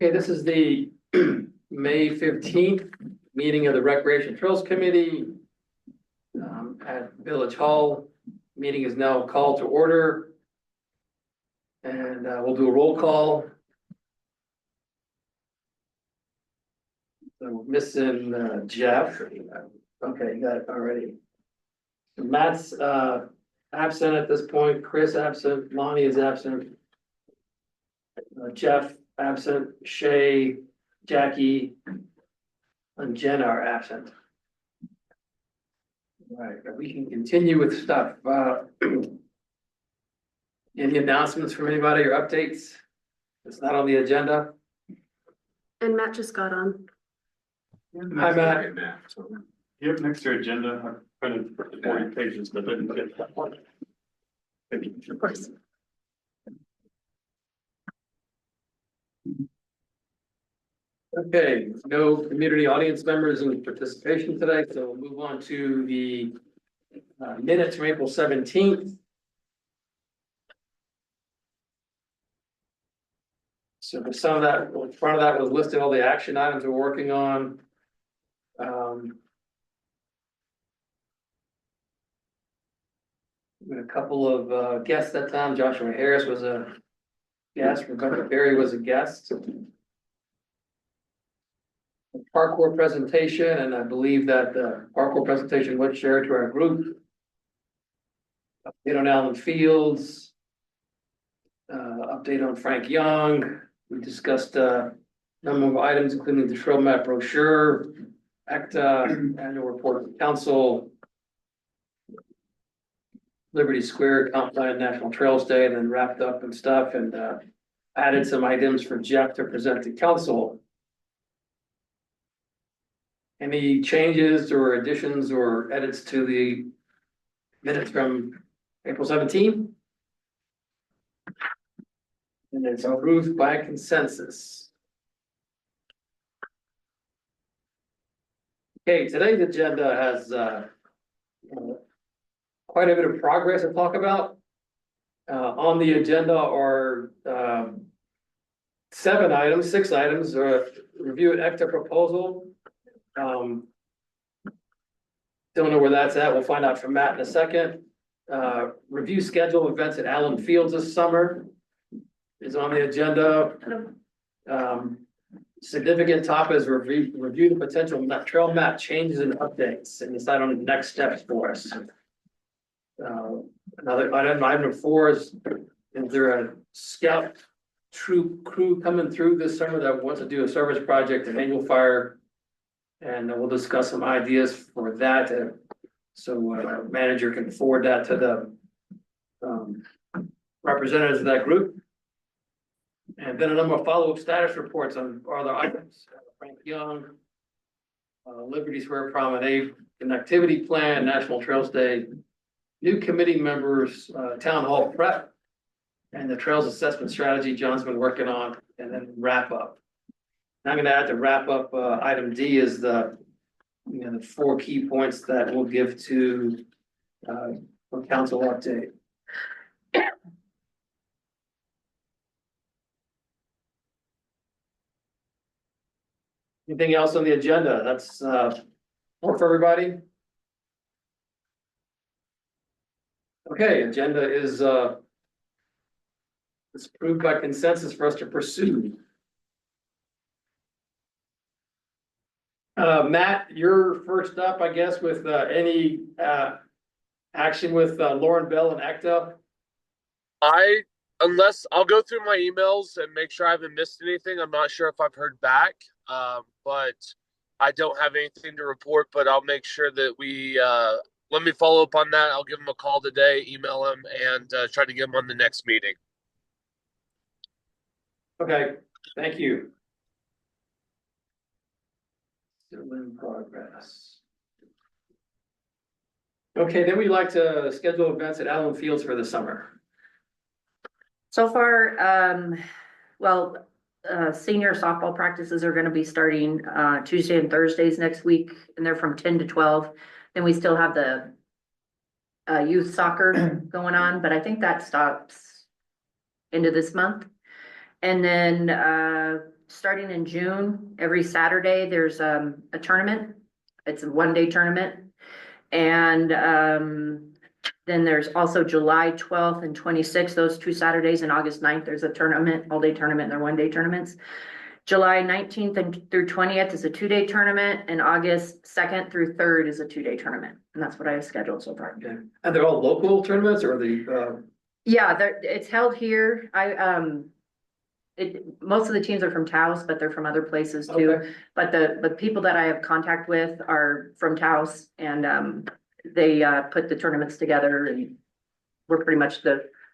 Okay, this is the May 15th meeting of the Recreation Trails Committee at Village Hall. Meeting is now called to order. And we'll do a roll call. So we're missing Jeff. Okay, you got it already. Matt's absent at this point. Chris absent. Lonnie is absent. Jeff absent. Shay, Jackie, and Jen are absent. All right, we can continue with stuff. Any announcements from anybody or updates? It's not on the agenda. And Matt just got on. Hi, Matt. Yep, next to agenda, I printed 40 pages, but didn't get that one. Thank you. Of course. Okay, no community audience members in participation today, so we'll move on to the minutes from April 17th. So for some of that, in front of that was listed all the action items we're working on. We had a couple of guests that time. Joshua Harris was a guest, Rebecca Berry was a guest. Parkour presentation, and I believe that the parkour presentation was shared to our group. Update on Allen Fields. Update on Frank Young. We discussed a number of items, including the trail map brochure, ACTA, annual report of the council, Liberty Square, Comp Plan National Trails Day, and then wrapped up and stuff, and added some items for Jeff to present to council. Any changes or additions or edits to the minutes from April 17th? And it's approved by consensus. Okay, today's agenda has quite a bit of progress to talk about. On the agenda are 6 items, review an ECTA proposal. Don't know where that's at. We'll find out from Matt in a second. Review schedule events at Allen Fields this summer is on the agenda. Significant topic is review the potential trail map changes and updates and decide on the next steps for us. Another item 4 is there a scout troop crew coming through this summer that wants to do a service project at Annual Fire? And we'll discuss some ideas for that. So our manager can forward that to the representatives of that group. And then a number of follow-up status reports on other items. Frank Young, Liberty Square Promenade Connectivity Plan, National Trails Day, new committee members, Town Hall Prep, and the Trails Assessment Strategy John's been working on, and then wrap up. I'm going to add to wrap up. Item D is the 4 key points that we'll give to for council update. Anything else on the agenda? That's work for everybody. Okay, agenda is it's approved by consensus for us to pursue. Matt, you're first up, I guess, with any action with Lauren Bell and ACTA. Unless I'll go through my emails and make sure I haven't missed anything. I'm not sure if I've heard back, but I don't have anything to report. But I'll make sure that we let me follow up on that. I'll give him a call today, email him, and try to get him on the next meeting. Okay, thank you. Still in progress. Okay, then we'd like to schedule events at Allen Fields for the summer. So far, senior softball practices are going to be starting Tuesday and Thursdays next week, and they're from 10 to 12. Then we still have the youth soccer going on, but I think that stops into this month. And then starting in June, every Saturday, there's, a tournament. It's a 1-day tournament. And, then there's also July 12th and 26th, those 2 Saturdays, and August 9th, there's a tournament, all-day tournament, and they're 1-day tournaments. July 19th through 20th is a 2-day tournament, and August 2nd through 3rd is a 2-day tournament. And that's what I have scheduled so far. Okay. And they're all local tournaments or Yeah, it's held here. Most of the teams are from Taos, but they're from other places too. Okay. But the people that I have contact with are from Taos, and, they, put the tournaments together, and we're pretty much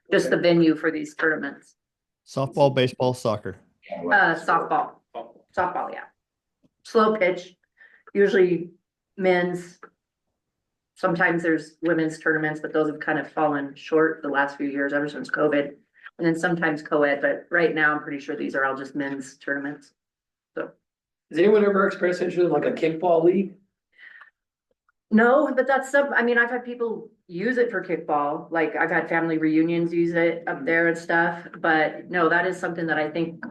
just the venue for these tournaments. Softball, baseball, soccer. Softball, yeah. Slow pitch, usually men's. Sometimes there's women's tournaments, but those have kind of fallen short the last few years, ever since COVID. And then sometimes co-ed, but right now I'm pretty sure these are all just men's tournaments. has anyone ever expressed interest in like a kickball league? No, but that's I mean, I've had people use it for kickball, like I've had family reunions use it up there and stuff, but no, that is something that I think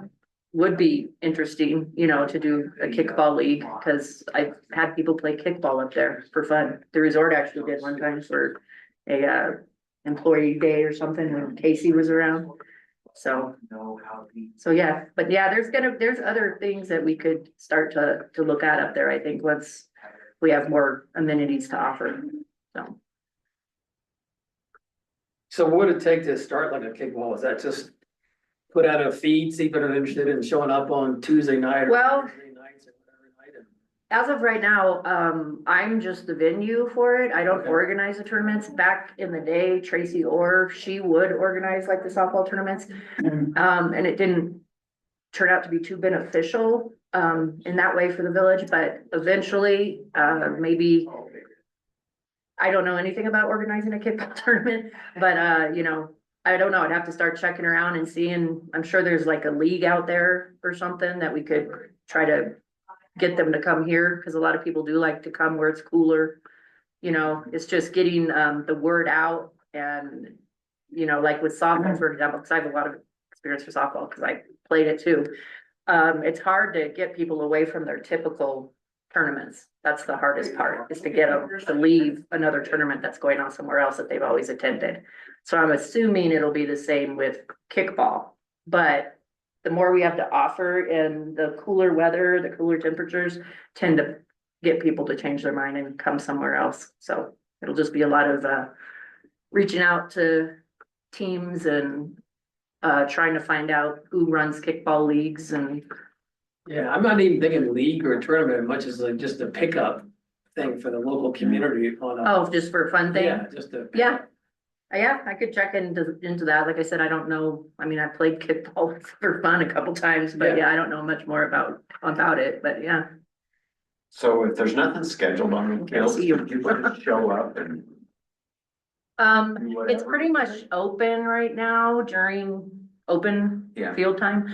would be interesting, to do a kickball league, because I've had people play kickball up there for fun. The resort actually did one time for a, employee day or something when Casey was around. So yeah, but yeah, there's other things that we could start to look at up there, I think, once we have more amenities to offer, so. So what would it take to start like a kickball? Is that just put out a feed, see if they're interested in showing up on Tuesday night? Well, or Thursday nights or whatever night? As of right now, I'm just the venue for it. I don't Okay. organize the tournaments. Back in the day, Tracy Orr, she would organize like the softball tournaments. And it didn't turn out to be too beneficial, in that way for the village, but eventually, maybe. I don't know anything about organizing a kickball tournament, but, I don't know. I'd have to start checking around and seeing, I'm sure there's like a league out there or something that we could try to get them to come here, because a lot of people do like to come where it's cooler. It's just getting, the word out, and, like with softball, for example, because I have a lot of experience with softball, because I played it too. It's hard to get people away from their typical tournaments. That's the hardest part, is to get them to leave another tournament that's going on somewhere else that they've always attended. So I'm assuming it'll be the same with kickball, but the more we have to offer, and the cooler weather, the cooler temperatures tend to get people to change their mind and come somewhere else. So it'll just be a lot of, reaching out to teams and, trying to find out who runs kickball leagues. And Yeah, I'm not even thinking league or tournament as much as like just a pickup thing for the local community on a. just for a fun thing. Yeah, just a. Yeah. Yeah, I could check into that. Like I said, I don't know. I mean, I played kickball for fun a couple times, but yeah, I don't know much more about it, but yeah. So if there's nothing scheduled on the calendar, you just show up and. do It's whatever? pretty much open right now during open Yeah. field time.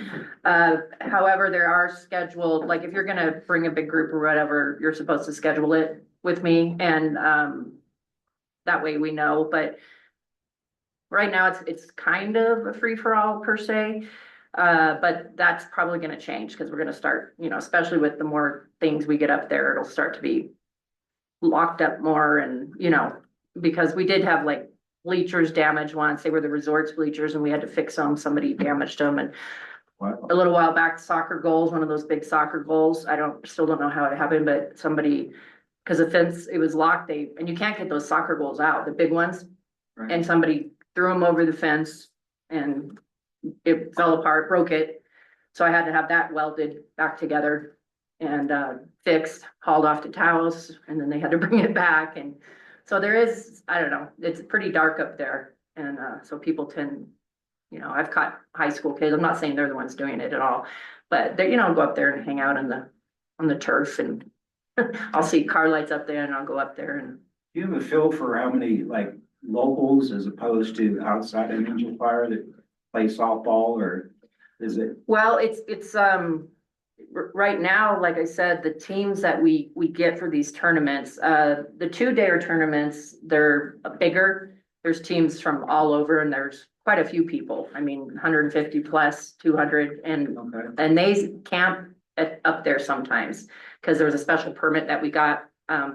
However, there are scheduled, like if you're gonna bring a big group or whatever, you're supposed to schedule it with me, and, that way we know, but right now it's kind of a free-for-all per se. But that's probably gonna change, because we're gonna start, especially with the more things we get up there, it'll start to be locked up more, and, because we did have like bleachers damaged once. They were the resort's bleachers, and we had to fix them. Somebody damaged them, and Wow. a little while back, soccer goals, one of those big soccer goals. Still don't know how it happened, but somebody, because the fence, it was locked, and you can't get those soccer goals out, the big ones. Right. And somebody threw them over the fence, and it fell apart, broke it. So I had to have that welded back together and, fixed, hauled off to Taos, and then they had to bring it back. And so there is, I don't know, it's pretty dark up there. And, so people tend, I've caught high school kids. I'm not saying they're the ones doing it at all, but they, go up there and hang out on the turf, and I'll see car lights up there, and I'll go up there. And Do you have a feel for how many like locals as opposed to outside of Angel Fire that play softball, or is it? well, it's right now, like I said, the teams that we get for these tournaments, the 2-day tournaments, they're bigger. There's teams from all over, and there's quite a few people. I mean, 150 plus, 200, Okay. and they camp up there sometimes. Cause there was a special permit that we got,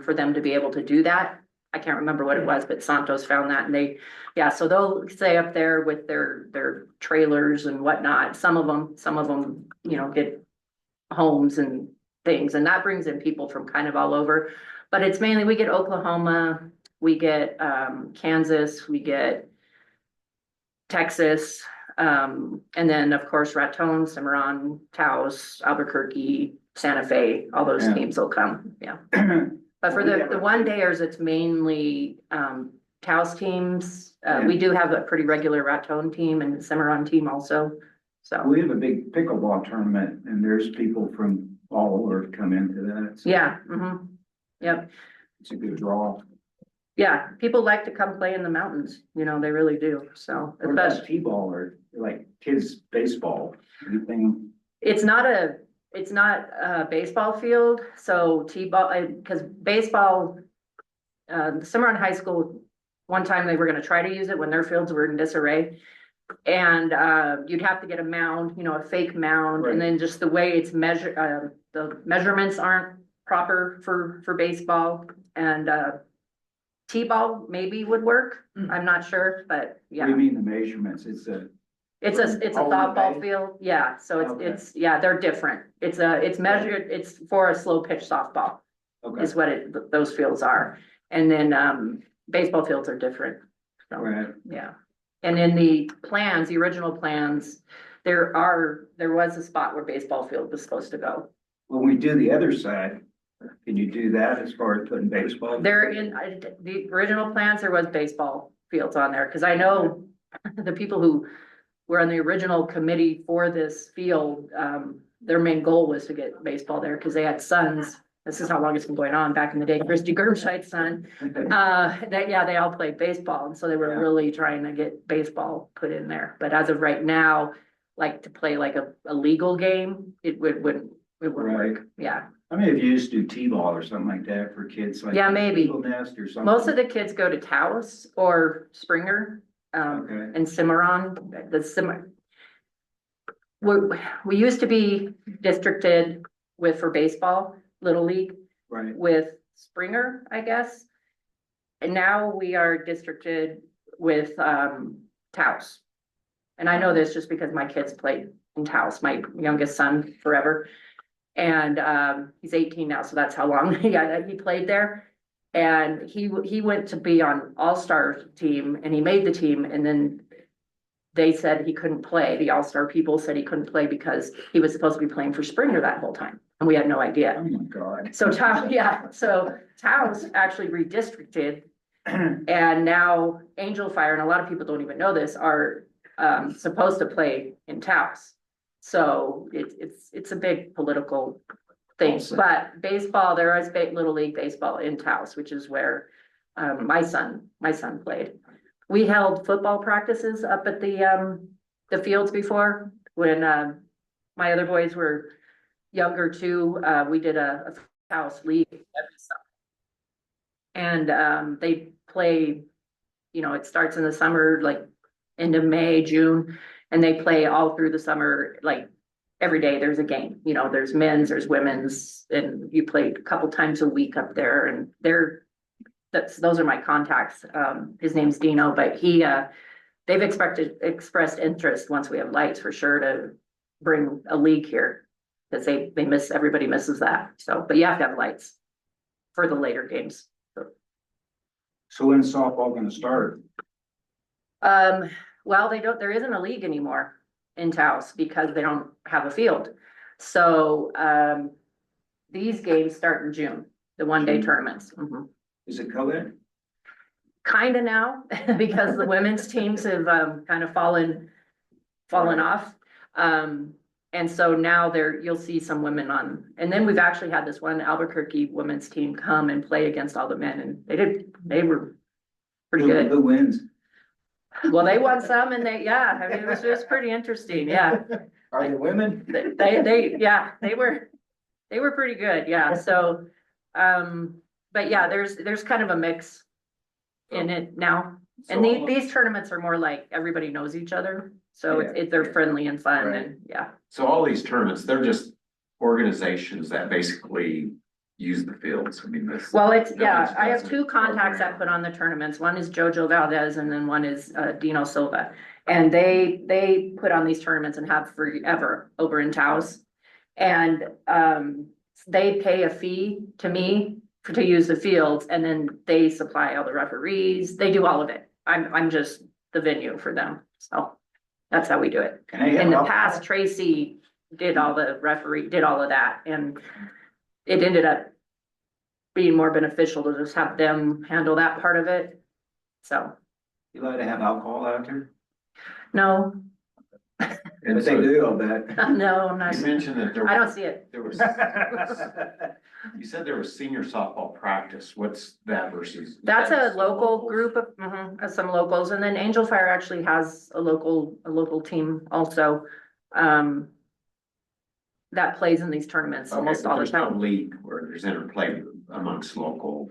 for them to be able to do that. I can't remember what it was, but Santos found that and they, yeah, so they'll stay up there with their trailers and whatnot. Some of them, you know, get homes and things, and that brings in people from kind of all over. But it's mainly, we get Oklahoma, we get, Kansas, we get Texas, and then of course Raton, Cimarron, Taos, Albuquerque, Santa Fe, all those Yeah. teams will come, yeah. But for the one dayers, it's mainly, Taos teams. We do have a pretty regular Raton team and Cimarron team also, so. We have a big pickleball tournament and there's people from all over come into that. So Yeah, yep, It's a good draw. yeah, people like to come play in the mountains, you know, they really do, so. What about Especially, T-ball or like kids baseball? Anything? it's not a baseball field, so T-ball, cause baseball, Cimarron High School, one time they were gonna try to use it when their fields were in disarray. And, you'd have to get a mound, you know, a fake mound, Right. and then just the way it's measured, the measurements aren't proper for baseball. And, T-ball maybe would work, I'm not sure, but What do you yeah. mean the measurements? It's a, It's a All in the softball base? field, yeah, so Okay. yeah, they're different. It's measured, it's for a slow pitch softball okay, is what those fields are. And then, baseball fields are different. So, right. yeah. And in the plans, the original plans, there was a spot where baseball field was supposed to go. When we do the other side, can you do that as far as putting baseball? There the original plans, there was baseball fields on there, cause I know the people who were on the original committee for this field, their main goal was to get baseball there, cause they had sons. This is how long it's been going on, back in the day, Christy Gerscheid's son, they all played baseball, and so they were Yeah. really trying to get baseball put in there. But as of right now, like to play like a legal game, it wouldn't work, yeah. I mean, if you just do T-ball or something like that for kids, like. Yeah, maybe. Eagle Nest or something. Most of the kids go to Taos or Springer, Okay. and Cimarron, we used to be districted for baseball, Little League, Right, with Springer, I guess. And now we are districted with, Taos. And I know this just because my kids played in Taos, my youngest son forever. And, he's 18 now, so that's how long he played there. And he went to be on All-Star team and he made the team, and then they said he couldn't play. The All-Star people said he couldn't play because he was supposed to be playing for Springer that whole time. And we had no idea. oh my God. So Taos actually redistricted, and now Angel Fire, and a lot of people don't even know this, are supposed to play in Taos. So it's a big political thing, Awesome. but baseball, there is Little League baseball in Taos, which is where my son played. We held football practices up at the fields before, when my other boys were younger too. We did a house league every summer. And they play, you know, it starts in the summer, like end of May, June, and they play all through the summer, like every day there's a game. You know, there's men's, there's women's, and you play a couple times a week up there, and those are my contacts. His name's Dino, but they've expressed interest once we have lights for sure to bring a league here. Cause everybody misses that. So, but you have to have lights for the later games. So when's softball gonna start? Well, there isn't a league anymore in Taos because they don't have a field. So, these games start in June, the one-day tournaments. Mhm. Is it co-ed? Kinda now, because the women's teams have, kind of fallen off. And so now you'll see some women on, and then we've actually had this one Albuquerque women's team come and play against all the men, and they were pretty good. Who wins? Well, they won some, and I mean, it was pretty interesting, yeah. Are they women? They were pretty good, yeah, so, but yeah, there's kind of a mix in it now, And these tournaments are more like everybody knows each other, so they're friendly and fun and, yeah. So all these tournaments, they're just organizations that basically use the fields. I mean, this. Well, I have doesn't two contacts that put on the tournaments. One is Jojo Valdez and then one is Dino Silva. And they put on these tournaments and have forever over in Taos. And they pay a fee to me to use the fields, and then they supply all the referees. They do all of it. I'm just the venue for them. So that's how we do it. In the past, Tracy did all the did all of that, and it ended up being more beneficial to just have them handle that part of it. So, You like to have alcohol out there? no, And But they so do, I'll bet. no, I'm not. you mentioned that I don't see it. there was, you said there was senior softball practice. What's that versus? That's a local locals? group of some locals, and then Angel Fire actually has a local team also. That plays in these tournaments Okay, almost but all the there's no time. league where there's interplay amongst local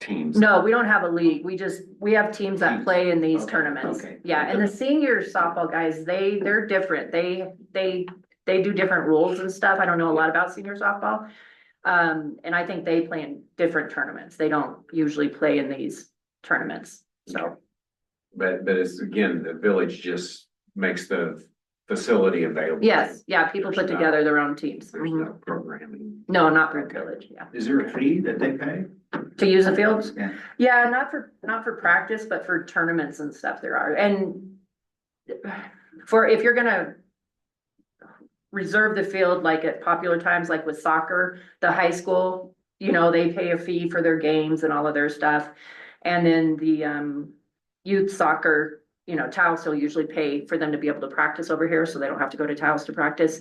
teams. No, we don't have a league. We have teams that Teams. play in these Okay, tournaments. okay. Yeah, and the senior softball guys, they're different. They do different rules and stuff. I don't know a lot about senior softball. And I think they play in different tournaments. They don't usually play in these tournaments, so. But it's, again, the village just makes the facility available. Yes, yeah, people put There's not- together their own teams. There's no programming. No, not through village, yeah. Is there a fee that they pay? To use the fields? Yeah. Yeah, not for practice, but for tournaments and stuff there are, and if you're gonna reserve the field like at popular times, like with soccer, the high school, they pay a fee for their games and all of their stuff. And then the youth soccer, Taos will usually pay for them to be able to practice over here, so they don't have to go to Taos to practice.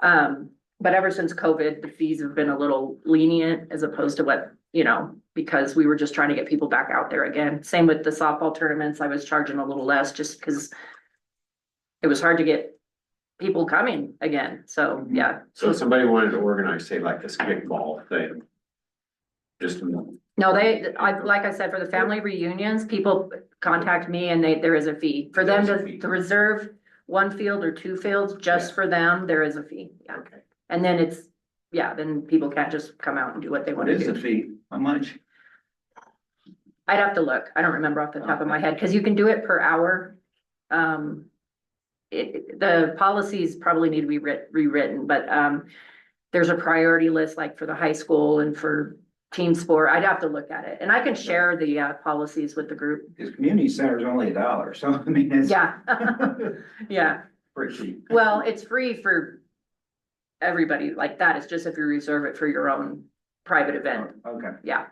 But ever since COVID, the fees have been a little lenient as opposed to what, because we were just trying to get people back out there again. Same with the softball tournaments. I was charging a little less just because it was hard to get people coming again. So, yeah. So if somebody wanted to organize, say, like this kickball thing, just. No, like I said, for the family reunions, people contact me and there is a fee. For them to reserve one field or two fields just for them, there is a fee. Yeah. Okay. And then then people can't just come out and do what they want What to is the do. fee? How much? I'd have to look. I don't remember off the top of my head, because you can do it per hour. The policies probably need to be rewritten, but there's a priority list like for the high school and for team sport. I'd have to look at it, and I can share the policies with the group. His community center is only $1, so I mean, it's. Yeah. Yeah, Pretty cheap. well, it's free for everybody like that. It's just if you reserve it for your own private event. Okay. Yeah.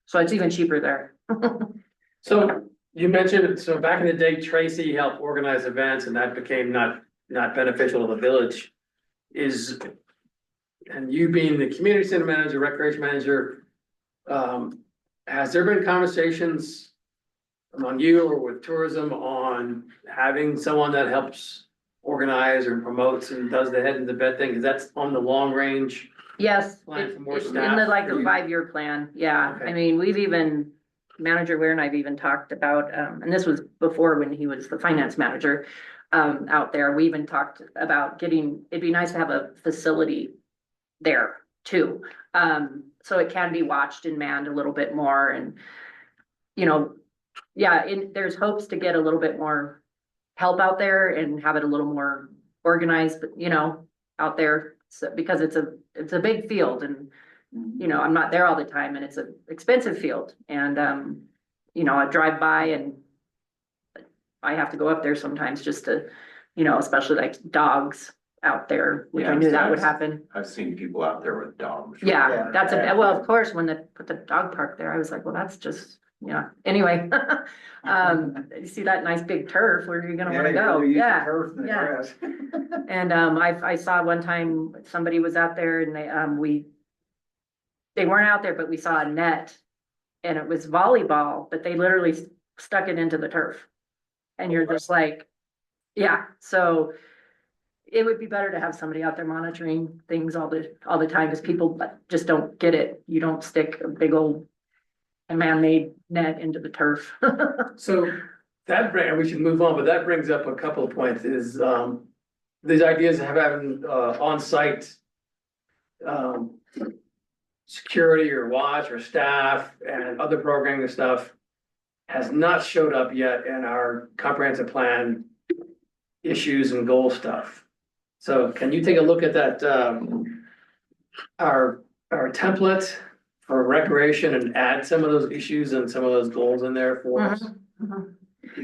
So it's even cheaper there. So you mentioned, so back in the day, Tracy helped organize events and that became not beneficial to the village. And you being the community center manager, recreation manager, has there been conversations among you or with tourism on having someone that helps organize or promotes and does the head and the bed thing? Cause that's on the long range. Yes, Plan for more it's in staff the for you? 5-year plan, yeah. Okay. I mean, Manager Ware and I've even talked about, and this was before when he was the finance manager, out there. We even talked about it'd be nice to have a facility there too. So it can be watched and manned a little bit more and, there's hopes to get a little bit more help out there and have it a little more organized, out there. So, because it's a big field and, I'm not there all the time and it's an expensive field and, I drive by and I have to go up there sometimes just to, especially like dogs out there, which I Yeah, knew that would so happen. I've seen people out there with dogs. Yeah, well, of course, when they put the dog park there, I was like, well, that's just, anyway. You see that nice big turf, where are you gonna wanna go? Yeah. Yeah. And, I saw one time somebody was out there and they weren't out there, but we saw a net and it was volleyball, but they literally stuck it into the turf. And you're just like, yeah, so it would be better to have somebody out there monitoring things all the time, because people just don't get it. You don't stick a big old a man-made net into the turf. So we should move on, but that brings up a couple of points is, these ideas of having, on-site, security or watch or staff and other programming stuff has not showed up yet in our comprehensive plan issues and goal stuff. So can you take a look at that, our template for recreation and add some of those issues and some of those goals in there for us? You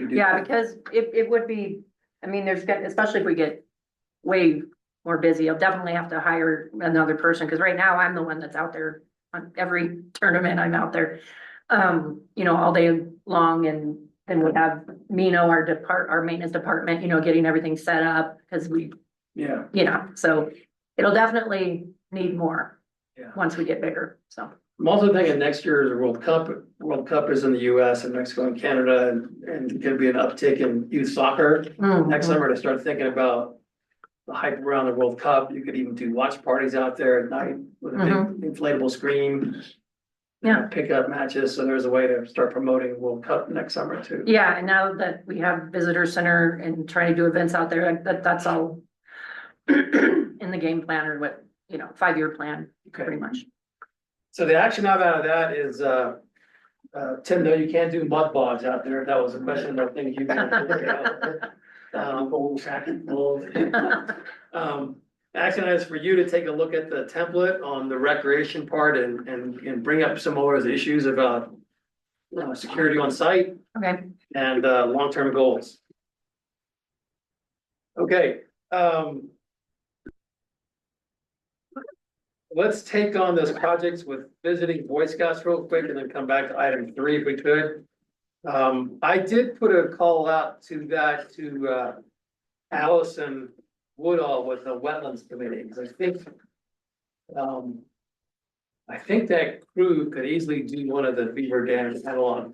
do Yeah, that? because it would be, I mean, especially if we get way more busy, I'll definitely have to hire another person, because right now I'm the one that's out there on every tournament I'm out there. All day long, and then we have Mino, our maintenance department, getting everything set up, because Yeah, so it'll definitely need more yeah. once we get bigger, so. I'm also thinking next year is a World Cup. World Cup is in the US and Mexico and Canada, and could be an uptick in youth soccer next summer to start thinking about the hype around the World Cup. You could even do watch parties out there at night with a big inflatable screen. Yeah. Pick up matches, so there's a way to start promoting World Cup next summer too. Yeah, and now that we have visitor center and trying to do events out there, that's all in the game plan, or 5-year plan, pretty much. So the action out of that is, Tim, no, you can't do mud bogs out there. That was a question about things you can do. Action is for you to take a look at the template on the recreation part and bring up some more of those issues about security on site Okay, and long-term goals. Okay, let's take on those projects with visiting Boy Scouts real quick and then come back to item 3 if we could. I did put a call out to Allison Woodall with the Wetlands Committee, because I think that crew could easily do one of the beaver dams analog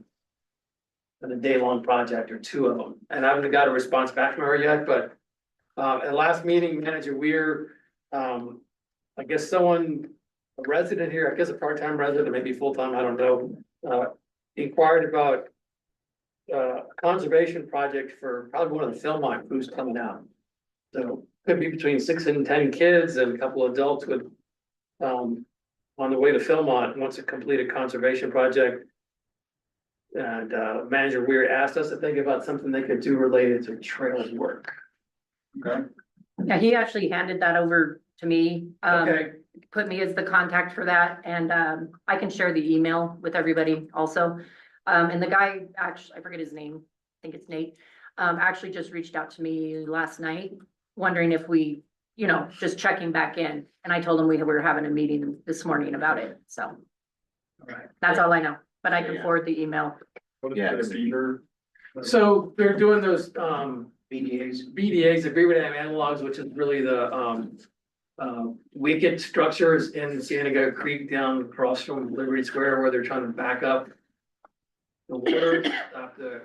in a day-long project or 2 of them. And I haven't got a response back from her yet, but at last meeting, Manager Weir, I guess a resident here, I guess a part-time resident, maybe full-time, I don't know, inquired about a conservation project for probably one of the Philmont crews coming out. So could be between 6 and 10 kids and a couple of adults with, on the way to Philmont, wants to complete a conservation project. And Manager Weir asked us to think about something they could do related to trails work. Okay. yeah, he actually handed that over to me. Okay, Put me as the contact for that, and I can share the email with everybody also. And the guy, actually, I forget his name, I think it's Nate, actually just reached out to me last night, wondering if we, just checking back in. And I told him we were having a meeting this morning about it, so all right. that's all I know, but I can Yeah. forward the email. What Yeah, is it, a beaver? So they're doing those BDAs, the Beaver Dam analogs, which is really the wicket structures in Cienega Creek down across from Liberty Square, where they're trying to back up the water, stop the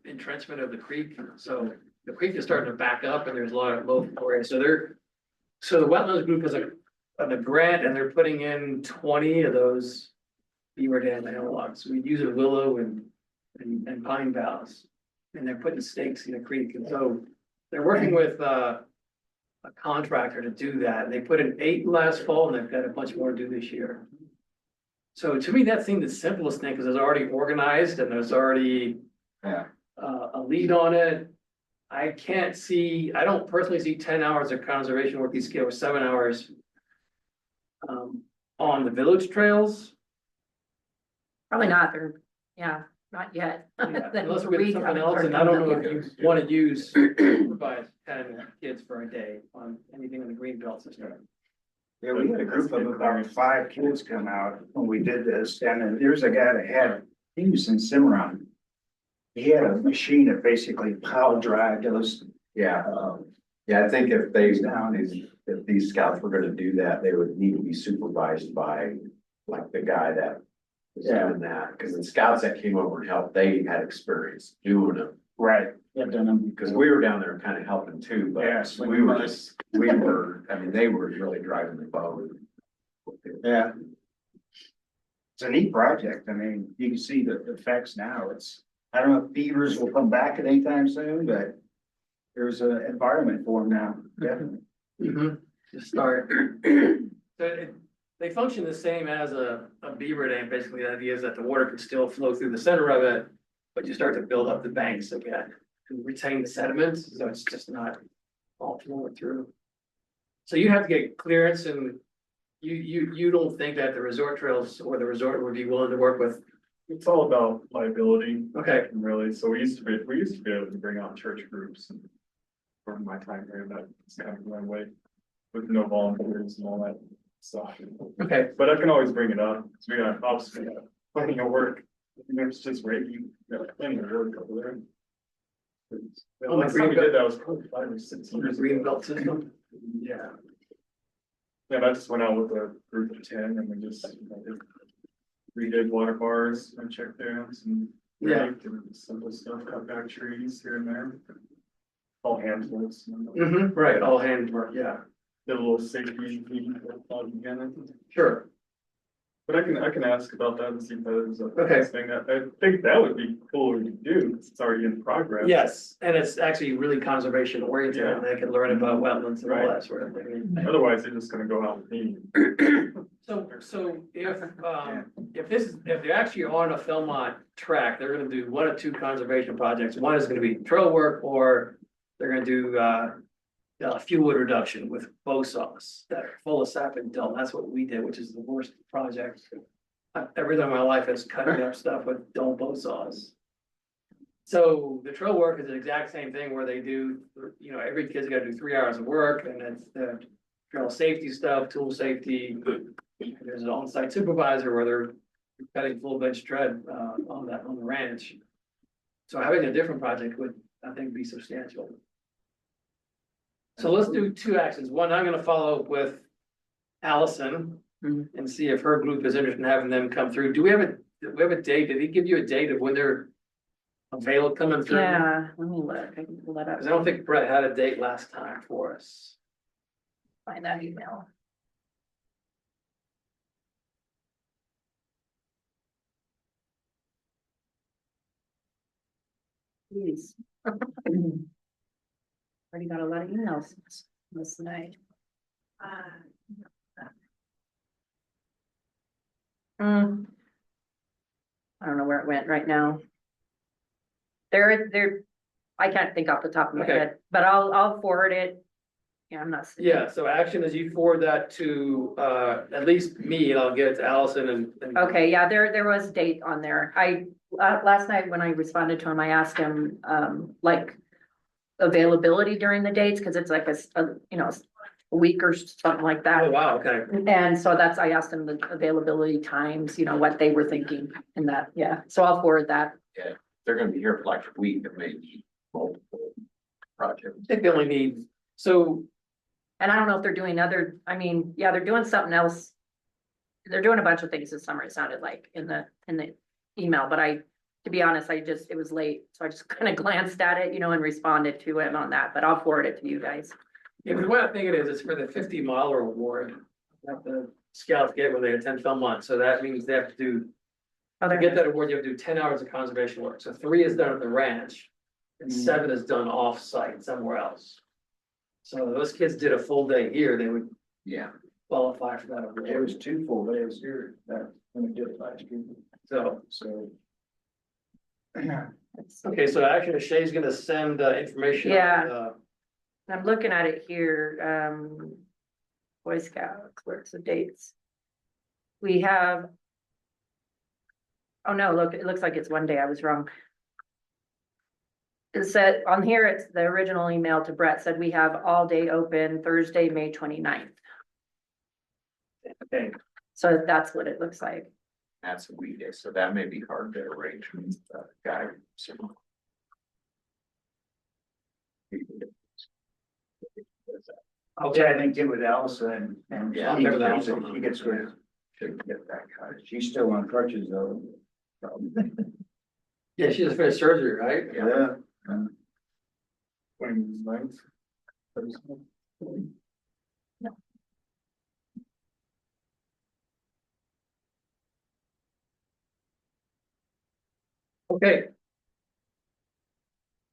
entrenchment of the creek. So the creek is starting to back up and there's a lot of low areas. So the wetlands group is a grant, and they're putting in 20 of those Beaver Dam analogs. We use a willow and pine boughs, and they're putting stakes in the creek. And so they're working with a contractor to do that. They put in 8 last fall, and they've got a bunch more to do this year. So to me, that seemed the simplest thing, because it's already organized and there's already a lead on it. I don't personally see 10 hours of conservation work, these scale 7 hours on the village trails. Probably not, not yet. Yeah, Then unless we we get something haven't else, and I started don't know doing if you wanna use, supervise 10 kids for a day on anything in the green belt system. Yeah, we had a group of about 5 kids come out when we did this, and then there's a guy he was in Cimarron. He had a machine that basically pile drive those. Yeah, I think if these scouts were gonna do that, they would need to be supervised by like the guy that was doing that, because the scouts that came over and helped, they had experience doing them. Right. Yeah, done them. Because we were down there kind of helping too, but Yes, they were really driving the boat. Yeah. It's a neat project. I mean, you can see the effects now. I don't know if beavers will come back at any time soon, but there's an environment for them now, definitely. To start. So they function the same as a beaver dam. Basically, the idea is that the water can still flow through the center of it, but you start to build up the banks again to retain the sediments, so it's just not all flowing through. So you have to get clearance, and you don't think that the resort trails or the resort would be willing to work with? It's all about liability, Okay, really, so we used to be able to bring out church groups and. For my time here, that's kind of my way, with no volunteers and all that stuff. okay. But I can always bring it up, because we got, obviously, plenty of work, it's just raking, plenty of work over there. The Oh, my last time we green did that was probably 5 or 6 years Green ago. belt system. Yeah. Yeah, I just went out with a group of 10 and we just, redid water bars and check dams and. Yeah. raked and simple stuff, cut back trees here and there. All handfuls. Right, all handwork, yeah, Did a little safety meeting again. sure. But I can ask about that and see if that is a Okay. thing that, I think that would be cooler to do, it's already in progress. Yes, and it's actually really conservation oriented, and they can learn about wetlands and all that sort of thing. Otherwise, they're just gonna go out with me. So if they're actually on a Philmont track, they're gonna do one of two conservation projects. One is gonna be trail work, or they're gonna do fuel wood reduction with bow saws that are full of sap and dull. That's what we did, which is the worst project. Everything in my life is cutting up stuff with dull bow saws. So the trail work is the exact same thing where they do, every kid's gotta do 3 hours of work, and it's the trail safety stuff, tool safety. There's an on-site supervisor where they're cutting full bench tread on the ranch. So having a different project would, I think, be substantial. So let's do two actions. One, I'm gonna follow up with Allison and see if her group is interested in having them come through. Do we have a date? Did he give you a date of when they're available coming through? Yeah, let me look, I can pull that up. Cause I don't think Brett had a date last time for us. Find that email. Jeez. Already got a lot of emails this night. I don't know where it went right now. I can't think off the top of my Okay. head, but I'll forward it. Yeah, I'm not. Yeah, so action is you forward that to at least me, and I'll get it to Allison and. Okay, yeah, there was a date on there. Last night when I responded to him, I asked him, like, availability during the dates, cause it's like a week or something like Oh, that. wow, okay. And so I asked him the availability times, what they were thinking in that, yeah, so I'll forward that. They're gonna be here for like a week, it may be multiple projects. I think they only need, so, And I don't know if they're doing they're doing something else. They're doing a bunch of things this summer, it sounded like, in the email, but to be honest, it was late, so I just kind of glanced at it, and responded to him on that, but I'll forward it to you guys. if you want to think it is, it's for the 50-miler award that the scouts get when they attend Philmont, so that means they have to do. To get that award, you have to do 10 hours of conservation work, so 3 is done at the ranch, and 7 is done off-site somewhere else. So if those kids did a full day here, they would Yeah. qualify for that There award, was 2 full days here that when we did it last year, so. so. Okay, so actually Shay's gonna send information. Yeah. I'm looking at it here, Boy Scouts, where's the dates? We have. Oh, no, look, it looks like it's one day, I was wrong. It said, on here, it's the original email to Brett said we have all day open Thursday, May 29th. Okay, So that's what it looks like. That's a weekday, so that may be hard to arrange with the guy. Okay, I think get with Allison and Yeah, he I'll check gets, with Allison. he gets with, should get that cut. She's still on crutches though. yeah, she just finished surgery, right? Yeah. 29th. Okay.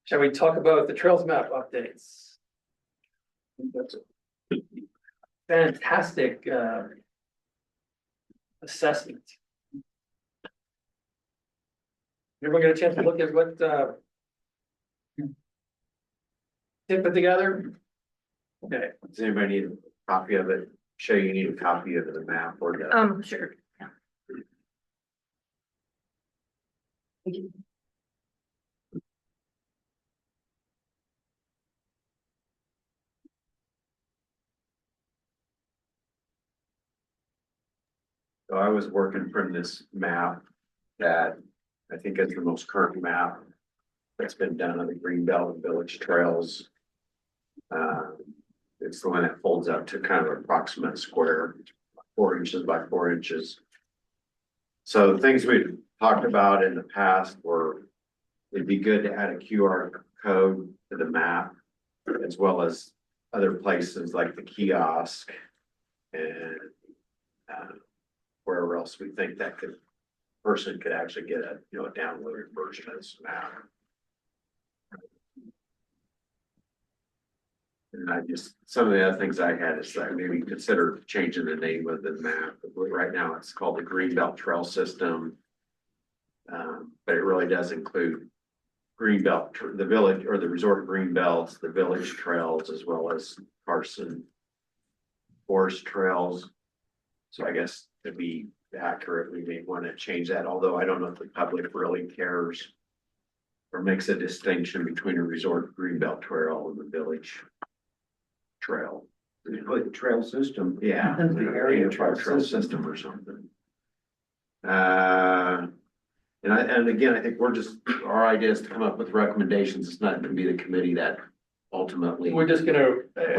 Shall we talk about the trails map updates? That's Fantastic, assessment. Everyone get a chance to look at what, Tim put together? Okay, Does anybody need a copy of it? Show you need a copy of the map or the. Sure. So I was working from this map that I think is the most current map that's been done on the Greenbelt and Village Trails. It's the one that folds up to kind of an approximate square, 4 inches by 4 inches. So the things we talked about in the past were, it'd be good to add a QR code to the map, as well as other places like the kiosk and wherever else we think that person could actually get a, a downloaded version of this map. And some of the other things I had is like maybe consider changing the name of the map. Right now it's called the Greenbelt Trail System. But it really does include Greenbelt, the village or the resort Greenbelts, the village trails, as well as Carson Forest Trails. So I guess to be accurate, we may want to change that, although I don't know if the public really cares or makes a distinction between a resort Greenbelt trail and the village trail. Put the trail system. Yeah, The area trail trail system or something. And again, I think our idea is to come up with recommendations. It's not going to be the committee that ultimately. we're just gonna,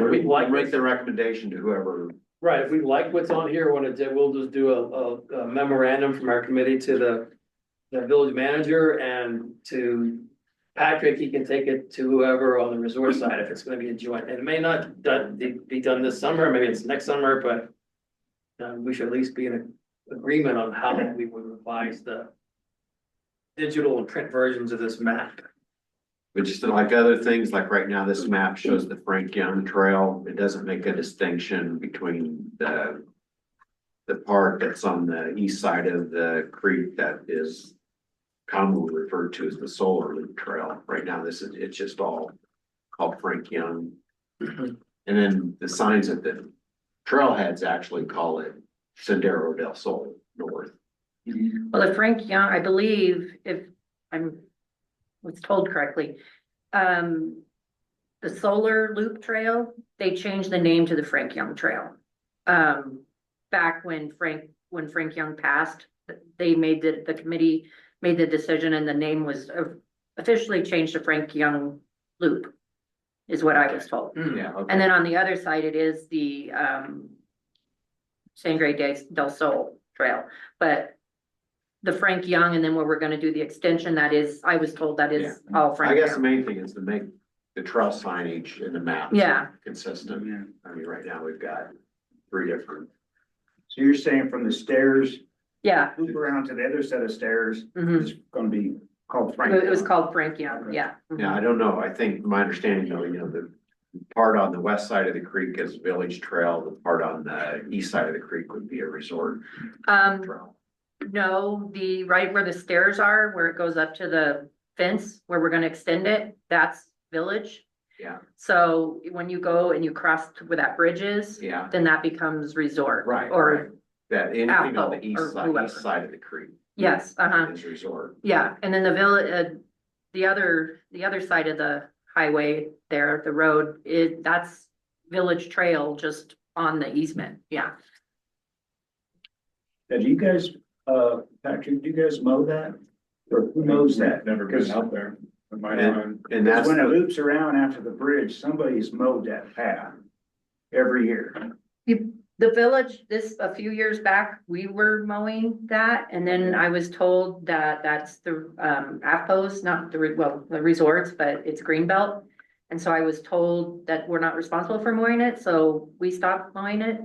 we like, Make the recommendation to whoever. right, if we like what's on here, we'll just do a memorandum from our committee to the village manager and to Patrick. He can take it to whoever on the resort side if it's gonna be a joint. And it may not be done this summer, maybe it's next summer, but we should at least be in agreement on how we would revise the digital and print versions of this map. But just like other things, like right now, this map shows the Frank Young Trail. It doesn't make a distinction between the part that's on the east side of the creek that is commonly referred to as the Solar Loop Trail. Right now, it's just all called Frank Young. And then the signs at the trailheads actually call it Sendero del Sol North. Well, if Frank Young, I believe, if was told correctly, the Solar Loop Trail, they changed the name to the Frank Young Trail. Back when Frank Young passed, they made the committee made the decision and the name was officially changed to Frank Young Loop, is what I was told. Yeah. Okay. And then on the other side, it is the Sangre del Sol Trail, but the Frank Young, and then where we're gonna do the extension, that is, I was told that is all I Frank guess the Young. main thing is to make the trail signage in the map. Yeah. Consistent. Yeah. I mean, right now we've got 3 different. So you're saying from the stairs, Yeah, loop around to the other set of stairs, mhm. it's gonna be called Frank. It was called Frank Young, yeah. Mhm. Yeah, I don't know. I think my understanding though, the part on the west side of the creek is Village Trail. The part on the east side of the creek would be a resort trail. No, right where the stairs are, where it goes up to the fence, where we're gonna extend it, that's Village. Yeah. So when you go and you cross to where that bridge is, Yeah, then that becomes resort. right, Or, right. That anything on the Alpo or whoever. east side of the creek yes, is resort. yeah, and then the village, the other side of the highway there, the road, that's Village Trail, just on the easement, yeah. Now, do you guys, Patrick, do you guys mow that? Or who knows that? Never been out there. In my And- time. And Because that's, when it loops around after the bridge, somebody's mowed that path every year. The village, a few years back, we were mowing that, and then I was told that that's the, AFPOS, not the resorts, but it's Greenbelt. And so I was told that we're not responsible for mowing it, so we stopped mowing it.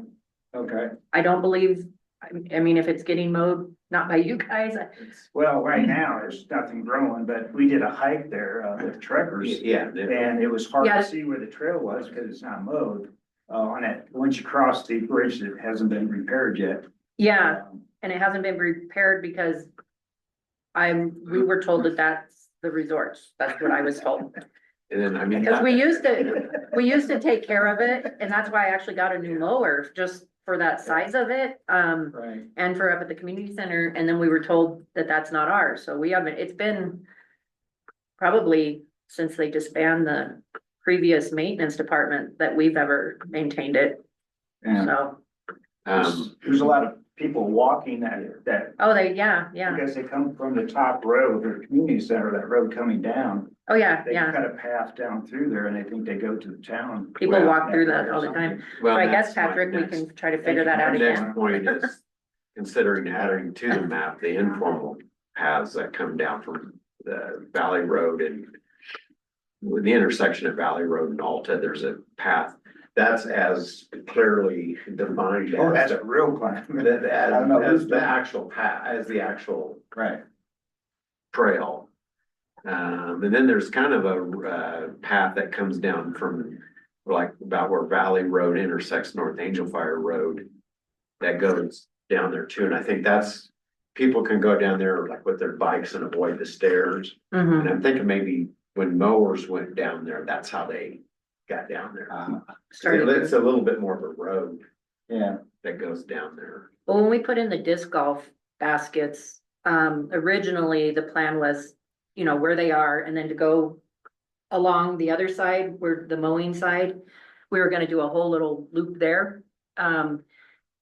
Okay. I don't believe, I mean, if it's getting mowed, not by you guys, Well, right now, there's nothing growing, but we did a hike there, with trekkers. Yeah. And it was hard Yeah. to see where the trail was because it's not mowed. On it, once you cross the bridge that hasn't been repaired yet. yeah, Um, and it hasn't been repaired because we were told that that's the resorts, that's what I was told. And then, I mean. Because we used to take care of it, and that's why I actually got a new mower, just for that size of it, Right. and for up at the community center, and then we were told that that's not ours, so we haven't, it's been probably since they disbanded the previous maintenance department that we've ever maintained it, And so, there's a lot of people walking that, oh, yeah, because they come from the top road or community center, that road coming down. oh, yeah, They yeah, cut a path down through there and they think they go to the town. people Well, walk through that all the time, so Well, I that's guess, my Patrick, we next- can try to figure that out My again. next point is considering adding to the map, the informal paths that come down from the Valley Road and with the intersection of Valley Road and Alta, there's a path that's as clearly defined Oh, as that's a real plan. that I don't know as who's the doing it. actual path, as the actual Right. trail. And then there's kind of a path that comes down from like about where Valley Road intersects North Angel Fire Road. That goes down there too, and I think that's, people can go down there like with their bikes and avoid the stairs. Mhm. And I'm thinking maybe when mowers went down there, that's how they got down there. Started It's a little bit more of a road Yeah. that goes down there. Well, when we put in the disc golf baskets, originally the plan was, you know, where they are and then to go along the other side, where the mowing side, we were gonna do a whole little loop there.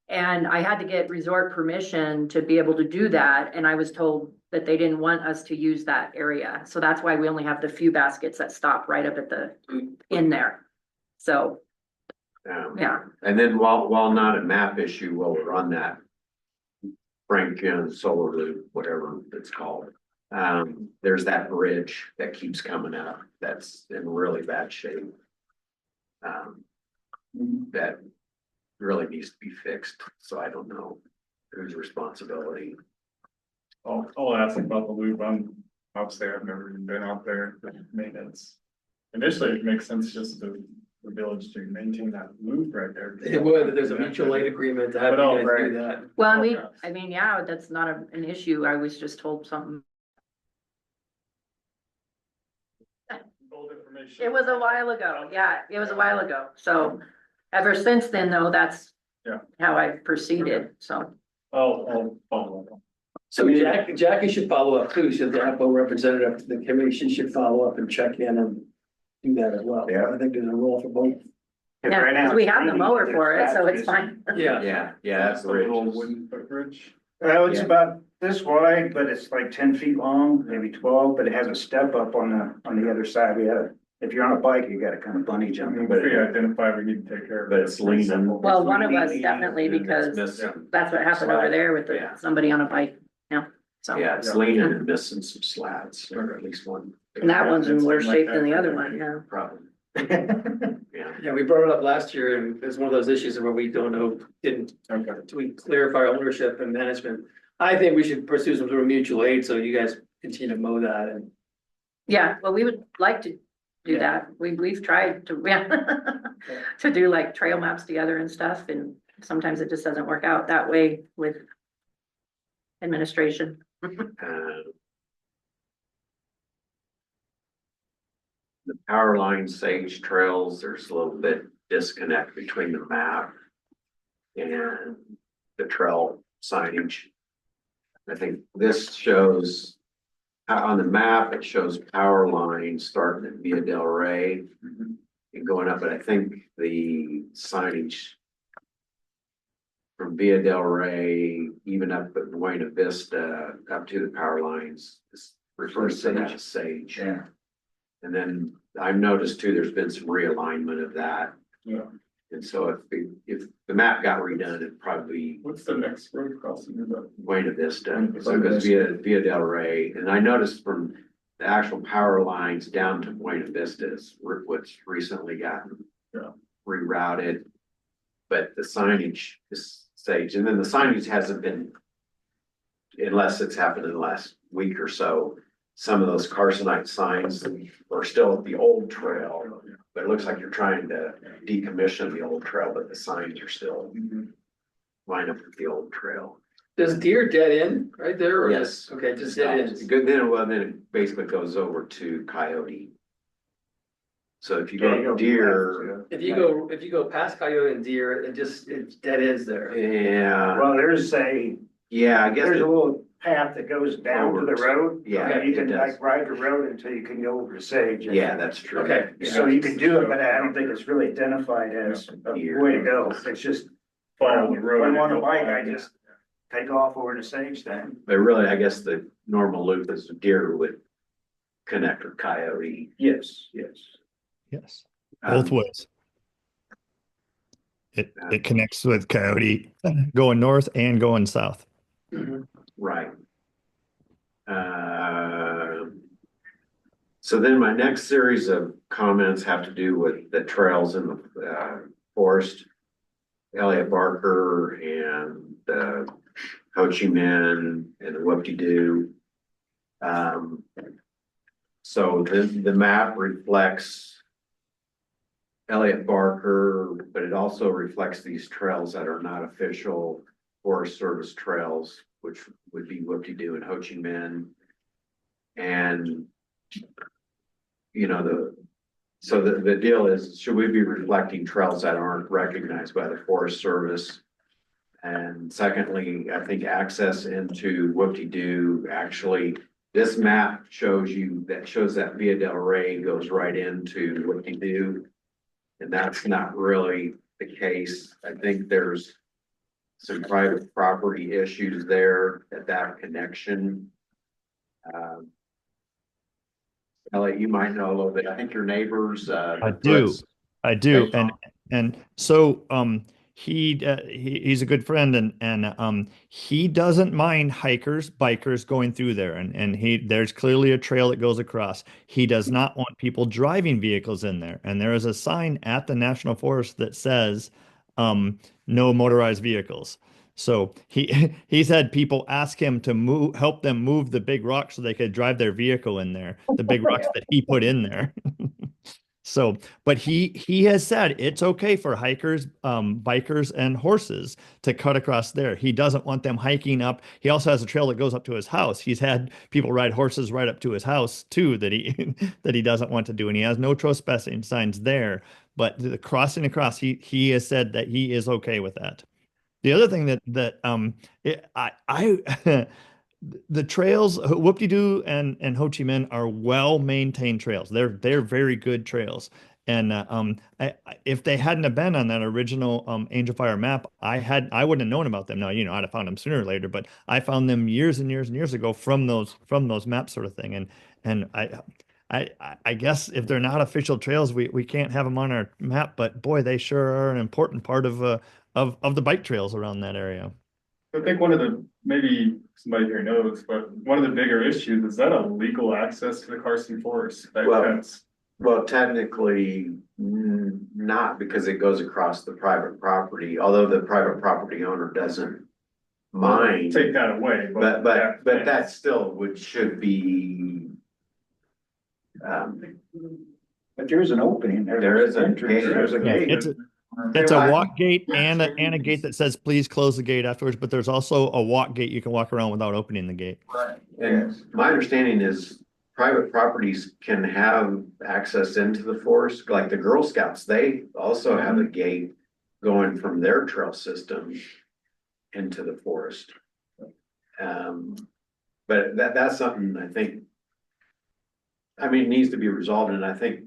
And I had to get resort permission to be able to do that, and I was told that they didn't want us to use that area. So that's why we only have the few baskets that stop right up at in there. So, yeah, And then while not a map issue, while we're on that. Frank solar loop, whatever it's called. There's that bridge that keeps coming up, that's in really bad shape. That really needs to be fixed, so I don't know whose responsibility. I'll ask about the loop. Obviously, I've never even been out there for maintenance. Initially, it makes sense just to the village to maintain that loop right there. It would, there's a mutual aid agreement to have you But, oh, guys right. do that. well, Okay. I mean, yeah, that's not an issue. I was just told something. Old information. It was a while ago, yeah, it was a while ago, so ever since then, though, that's Yeah. how I proceeded, so. I'll follow up. So Jackie should follow up too, she's the APO representative to the committee, she should follow up and check in and do that as well. Yeah. I think there's a role for both. And Yeah, right now 'cause we it's have the raining, mower it's for it, so it's bad. fine. Yeah, That's A the little ridge. wooden footbridge. Well, it's Yeah. about this wide, but it's like 10 feet long, maybe 12, but it has a step up on the other side. If you're on a bike, you gotta kind of bunny jump. If we identify, we need to take care of it. But it's leaning. Well, one of us definitely, And it's because missing- that's what happened over there with Yeah. somebody on a bike, yeah, so. Yeah, it's leaning and missing some slats, or at least one. And that one's in It's worse like shape that than the for other the- one, yeah. Problem, yeah. yeah, we brought it up last year and it's one of those issues where we don't know, Okay. do we clarify ownership and management? I think we should pursue some sort of mutual aid, so you guys continue to mow that and. Yeah, well, we would like to do that. We've tried to, yeah, to do like trail maps together and stuff, and sometimes it just doesn't work out that way with administration. Uh, The power line sage trails, there's a little bit disconnect between the map and the trail signage. I think this shows, on the map, it shows power lines starting at Via Del Rey and going up, but I think the signage from Via Del Rey, even up at Buena Vista, up to the power lines, is refers to that as sage. Yeah. And then I've noticed too, there's been some realignment of that. Yeah. And so if the map got redone, it'd probably What's the next road crossing? Is that? Buena Vista, so it goes via Del Rey, and I noticed from the actual power lines down to Buena Vista is what's recently gotten Yeah. rerouted. But the signage is sage, and then the signage hasn't been. Unless it's happened in the last week or so, some of those Carsonite signs are still at the old trail. But it looks like you're trying to decommission the old trail, but the signs are still lined up with the old trail. Does Deer dead end right there or Yes. just, okay, just dead ends? Good, then it basically goes over to Coyote. So if you go Deer, If you go past Coyote and Deer, it dead ends there. yeah, Well, I guess there's a little path that goes down to the road. Yeah, And you it can does. like ride the road until you can go over to Sage. Yeah, that's true. Okay. So you can do it, but I don't think it's really identified as a way to go. It's just, Follow the road. when I want a bike, I just take off over to Sage then. But really, I guess the normal loop is Deer would connect with Coyote. Yes. Yes, both Um, ways. It connects with Coyote going north and going south. Mhm. Right. So then my next series of comments have to do with the trails in the forest. Elliott Barker and Ho Chi Minh and the Whoop-de-Doo. So the map reflects Elliott Barker, but it also reflects these trails that are not official Forest Service trails, which would be Whoop-de-Doo and Ho Chi Minh. And, you know, so the deal is, should we be reflecting trails that aren't recognized by the Forest Service? And secondly, I think access into Whoop-de-Doo, actually, this map shows that Via Del Rey goes right into Whoop-de-Doo. And that's not really the case. I think there's some private property issues there at that connection. Elliot, you might know a little bit. I think your neighbors. I do. Okay. And so he's a good friend and he doesn't mind hikers, bikers going through there and there's clearly a trail that goes across. He does not want people driving vehicles in there. And there is a sign at the National Forest that says no motorized vehicles. So he's had people ask him to help them move the big rocks so they could drive their vehicle in there, the big rocks that he put in there. So, but he has said it's okay for hikers, bikers, and horses to cut across there. He doesn't want them hiking up. He also has a trail that goes up to his house. He's had people ride horses right up to his house too that he doesn't want to do, and he has no trespassing signs there. But the crossing across, he has said that he is okay with that. The other thing the trails, Whoop-de-Doo and Ho Chi Minh are well maintained trails. They're very good trails. And if they hadn't have been on that original Angel Fire map, I wouldn't have known about them. Now, you know, I'd have found them sooner or later, but I found them years and years and years ago from those maps sort of thing. And I guess if they're not official trails, we can't have them on our map. But boy, they sure are an important part of the bike trails around that area. I think maybe somebody here knows, but one of the bigger issues is that a legal access to the Carson Forest? Well, technically not, because it goes across the private property, although the private property owner doesn't mind. Take that away, But that still should be. But there's an opening there. There is a entrance. gate. There's a Yeah, gate. it's a walk gate and a gate that says please close the gate afterwards, but there's also a walk gate you can walk around without opening the gate. Right. And my understanding is private properties can have access into the forest, like the Girl Scouts, they also have a gate going from their trail system into the forest. But that's something I think, needs to be resolved, and I think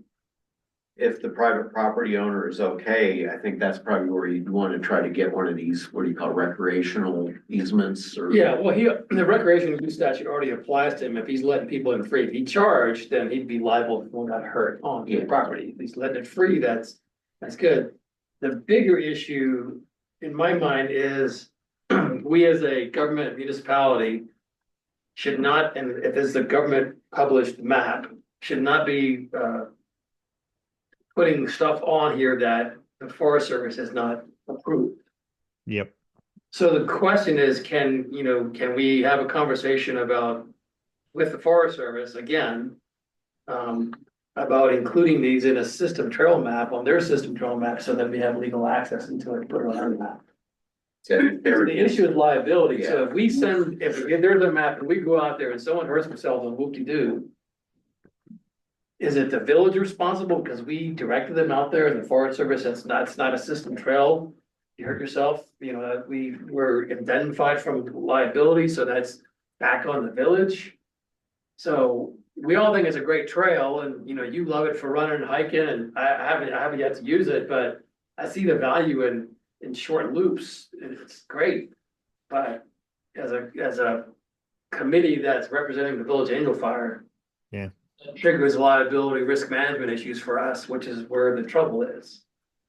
if the private property owner is okay, I think that's probably where you'd want to try to get one of these, what do you call it, recreational easements or. Yeah, well, the recreation use statute already applies to him if he's letting people in free. If he charged, then he'd be liable if one got hurt on the property. If he's letting it free, that's good. The bigger issue in my mind is we as a government municipality should not, and if this is a government published map, should not be putting stuff on here that the Forest Service has not approved. Yep. So the question is, can we have a conversation about, with the Forest Service again? About including these in a system trail map on their system trail map, so that we have legal access into it, put it on our map. The issue is liability, so if we send, if there's a map and we go out there and someone hurts themselves on whoop-de-doo. Is it the village responsible because we directed them out there and the Forest Service, it's not a system trail? You hurt yourself, we were indemnified from liability, so that's back on the village. So we all think it's a great trail and, you love it for running and hiking and I haven't yet to use it, but I see the value in short loops. It's great. But as a committee that's representing the Village Angel Fire. Yeah. It triggers liability risk management issues for us, which is where the trouble is.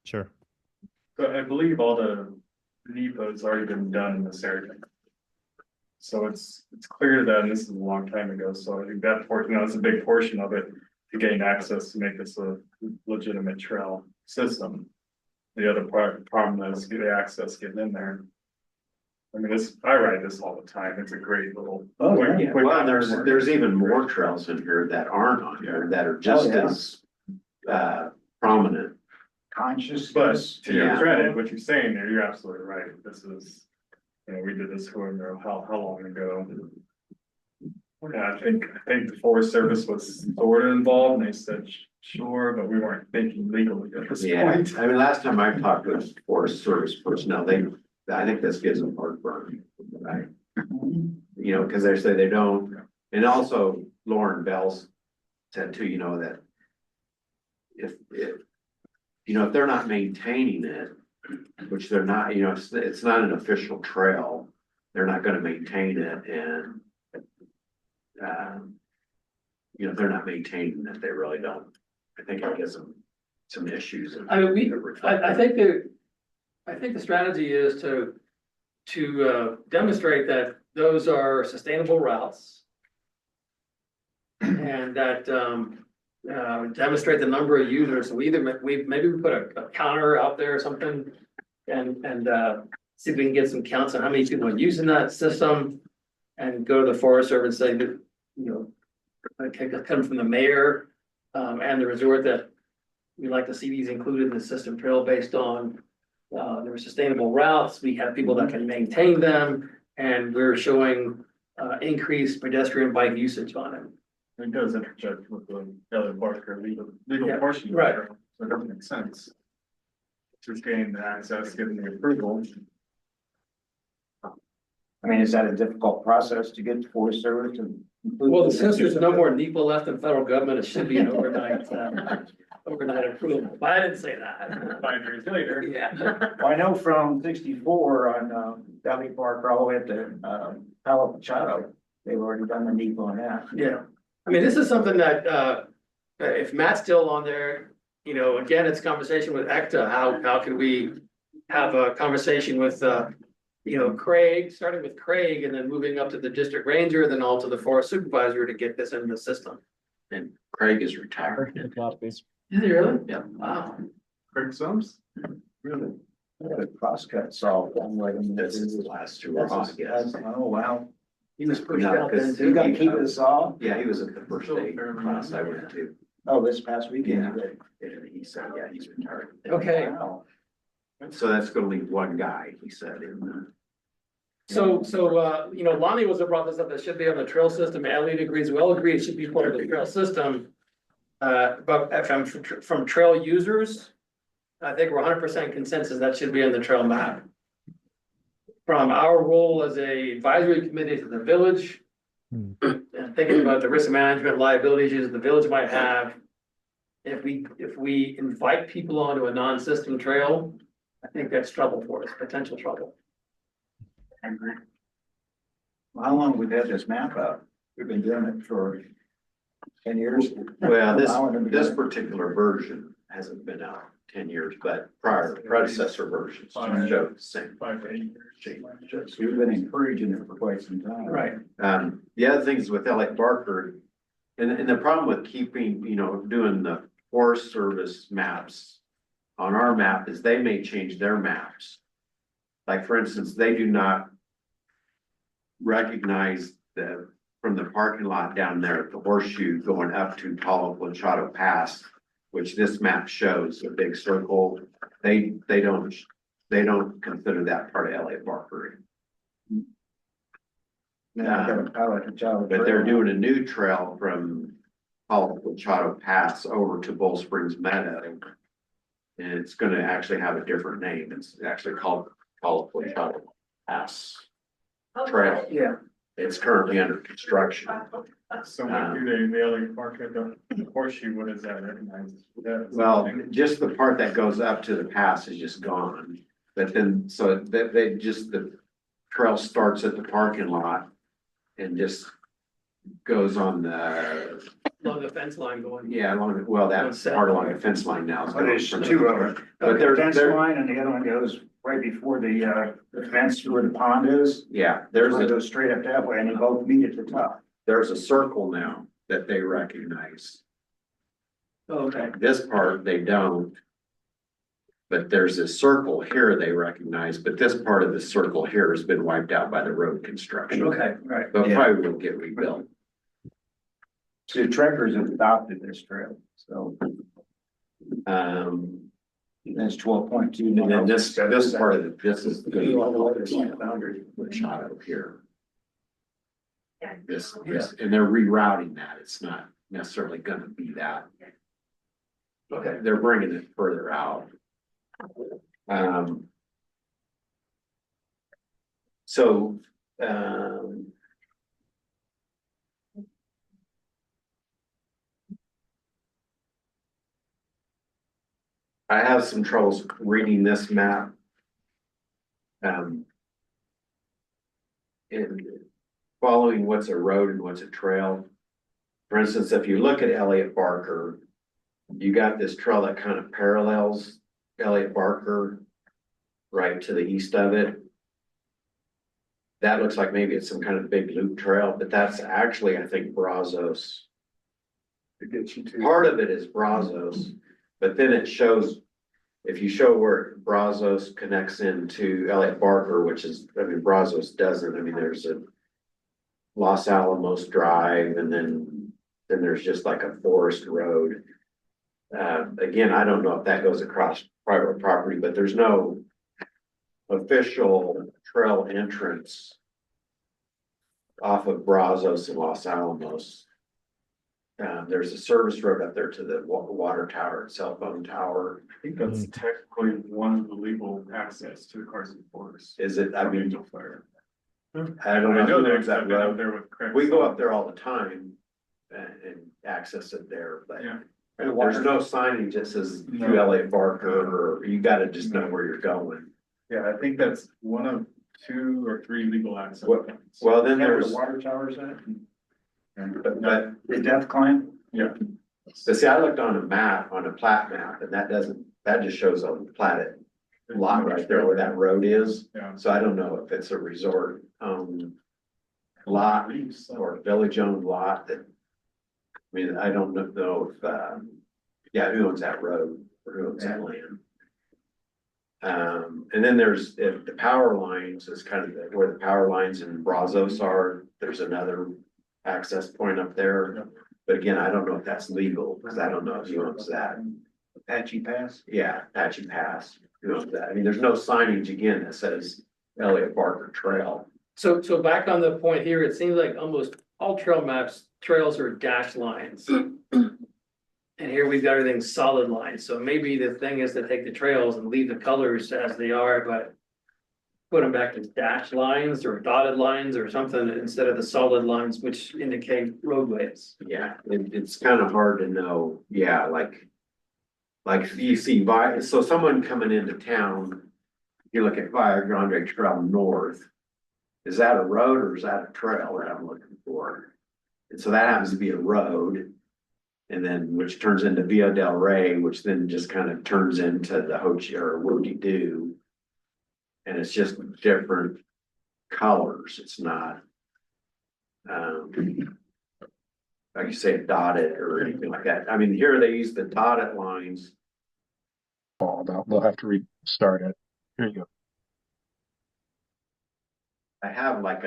Sure. So I believe all the NEPA has already been done in this area. So it's clear that, and this is a long time ago, so I think that portion, that's a big portion of it, to gain access to make this a legitimate trail system. The other problem is getting access, getting in there. I mean, I ride this all the time, it's a great little. Yeah, well, there's even more trails in here that aren't on here, that are just as, prominent. Conscious. But to your Yeah. credit, what you're saying there, you're absolutely right, this is, we did this for how long ago? Yeah, I think the Forest Service was sort of involved, and they said, sure, but we weren't thinking legally at this Yeah, point. I mean, last time I talked with Forest Service personnel, I think this gives them heartburn, right? Cause they say they don't, and also Lauren Bells said too, that if they're not maintaining it, which they're not, it's not an official trail, they're not gonna maintain it and if they're not maintaining it, they really don't. I think it gives them some issues. I mean, I think the strategy is to demonstrate that those are sustainable routes. And that demonstrate the number of users, so maybe we put a counter out there or something. And see if we can get some counts on how many people are using that system. And go to the Forest Service and say that, come from the mayor and the resort that we'd like to see these included in the system trail based on their sustainable routes. We have people that can maintain them and we're showing increased pedestrian bike usage on it. It does interject with the other Barker legal Yeah, portion. of the right. trail, So it doesn't make sense. Just gain the access, given the approval. I mean, is that a difficult process to get the Forest Service to include? Well, since there's no more NEPA left in federal government, it should be an overnight approval. But I didn't say that. 5 years later. Yeah. Well, I know from 64 on Valley Park all the way up to Palo Machado, they've already done the NEPA on that. Yeah, I mean, this is something that, if Matt's still on there, again, it's a conversation with ECTA, how can we have a conversation with, Craig, starting with Craig and then moving up to the district ranger, then all to the forest supervisor to get this in the system. And Craig is retired. Is he really? Yeah. Wow. Craig Sums? Really? The crosscut saw. This is the last two are on, yes. Oh, wow. He was pushed No, out then because too. You gotta keep the saw? Yeah, he was at the first aid class I went to, Oh, this past weekend. and he said, yeah, he's retired. Okay, Wow. So that's gonna leave one guy, he said, in the. so, Lonnie was brought this up, that should be on the trail system, Elliot agrees, we all agree it should be part of the trail system. But from trail users, I think we're 100% consensus that should be on the trail map. From our role as a advisory committee to the village, and thinking about the risk management liability issues the village might have. If we invite people onto a non-system trail, I think that's trouble for us, potential trouble. I agree. How long have we had this map up? We've been doing it for 10 years. Well, Allowing them to this do it. particular version hasn't been out 10 years, but predecessor versions showed the same. 5 to 8 years. changes. We've been encouraging it for quite some time. Right. The other things with Alec Barker, and the problem with keeping, doing the Forest Service maps on our map is they may change their maps. like, for instance, they do not recognize from the parking lot down there at the horseshoe going up to Palo Planchado Pass, which this map shows a big circle. They don't consider that part of Elliott Barker. But they're doing a new trail from Palo Planchado Pass over to Bull Springs Meadow. And it's gonna actually have a different name. It's actually called Palo Planchado Pass Trail. Yeah. It's currently under construction. So when do they only park at the horseshoe, what is that recognized? Well, just the part that goes up to the pass is just gone. But then, so the trail starts at the parking lot and just goes on the, Along the fence line going. yeah, that's part along the fence line now. But there's two of them. But The there's, fence line and the other one goes right before the fence where the pond is. yeah, It goes straight up that way and they both meet at the top. there's a circle now that they recognize. Okay. This part, they don't. But there's a circle here they recognize, but this part of the circle here has been wiped out by the road construction. Okay, right. But probably will get rebuilt. So the trekkers have adopted this trail, so that's 12.2. And then this part of it, this is gonna be boundary shot out here. This, and they're rerouting that. It's not necessarily gonna be that. Okay. They're bringing it further out. So, I have some troubles reading this map. And following what's a road and what's a trail. For instance, if you look at Elliott Barker, you got this trail that kind of parallels Elliott Barker right to the east of it. That looks like maybe it's some kind of big loop trail, but that's actually, I think, Brazos. To get you to. Part of it is Brazos, but then it shows, if you show where Brazos connects into Elliott Barker, which is, I mean, Brazos doesn't, I mean, there's a Los Alamos Drive, and then there's just like a forest road. Again, I don't know if that goes across private property, but there's no official trail entrance off of Brazos and Los Alamos. There's a service road up there to the water tower, cell phone tower. I think that's technically one of the legal access to the Carson Forest. Is it, I mean, Angel Fire. I don't know. I know who there's owns that that been up road. there with Craig. We go up there all the time and access it there, but Yeah. there's no signage that says to No. Elliott Barker, or you gotta just know where you're going. Yeah, I think that's one of 2 or 3 legal access Well- points. Well, then Where the there's, water towers at? but The Death Climb? Yeah. but see, I looked on a map, on a plat map, and that just shows a platted lot right there where that road is. Yeah. So I don't know if it's a resort, lot or village owned lot that. I mean, I don't know if, yeah, who owns that road or who owns that land? And then there's, if the power lines is kind of where the power lines in Brazos are, there's another access point up there. But again, I don't know if that's legal, because I don't know if he owns that. Apache Pass? Yeah, Apache Pass, who owns that? I mean, there's no signage again that says Elliott Barker Trail. So back on the point here, it seems like almost all trail maps, trails are dashed lines. And here we've got everything solid lines, so maybe the thing is to take the trails and leave the colors as they are, but. Put them back to dashed lines or dotted lines or something instead of the solid lines which indicate roadways. Yeah, it's kind of hard to know, yeah, like you see, so someone coming into town, you look at Via Grande Trail North. Is that a road or is that a trail that I'm looking for? And so that happens to be a road. And then, which turns into Via Del Rey, which then just kind of turns into the Hochi or Woody-Doo. And it's just different colors, it's not. Like you say, dotted or anything like that. I mean, here they use the dotted lines. They'll have to restart it. Here you go. I have like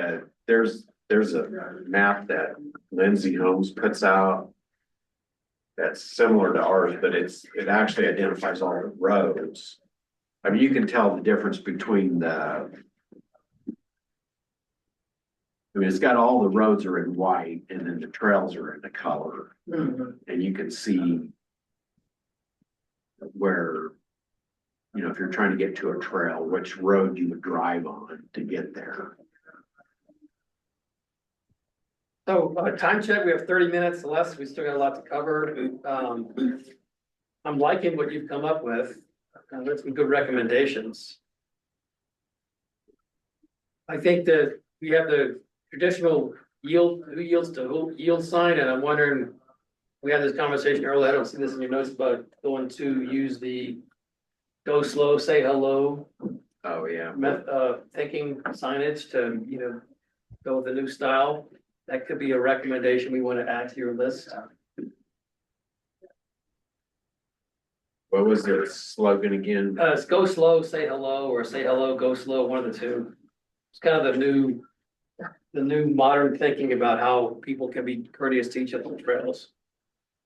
there's a map that Lindsay Holmes puts out. That's similar to ours, but it actually identifies all the roads. I mean, you can tell the difference between I mean, it's got all the roads are in white and then the trails are in the color. And you can see where, you know, if you're trying to get to a trail, which road you would drive on to get there. So, time check, we have 30 minutes less, we still got a lot to cover. I'm liking what you've come up with, there's some good recommendations. I think that we have the traditional yield, who yields to who yield sign, and I'm wondering, we had this conversation earlier, I don't see this in your notes, but going to use the go slow, say hello, Oh, yeah. thinking signage to, you know, go with the new style. That could be a recommendation we want to add to your list. What was their slogan again? It's go slow, say hello, or say hello, go slow, one of the two. It's kind of the new modern thinking about how people can be courteous to each other on trails.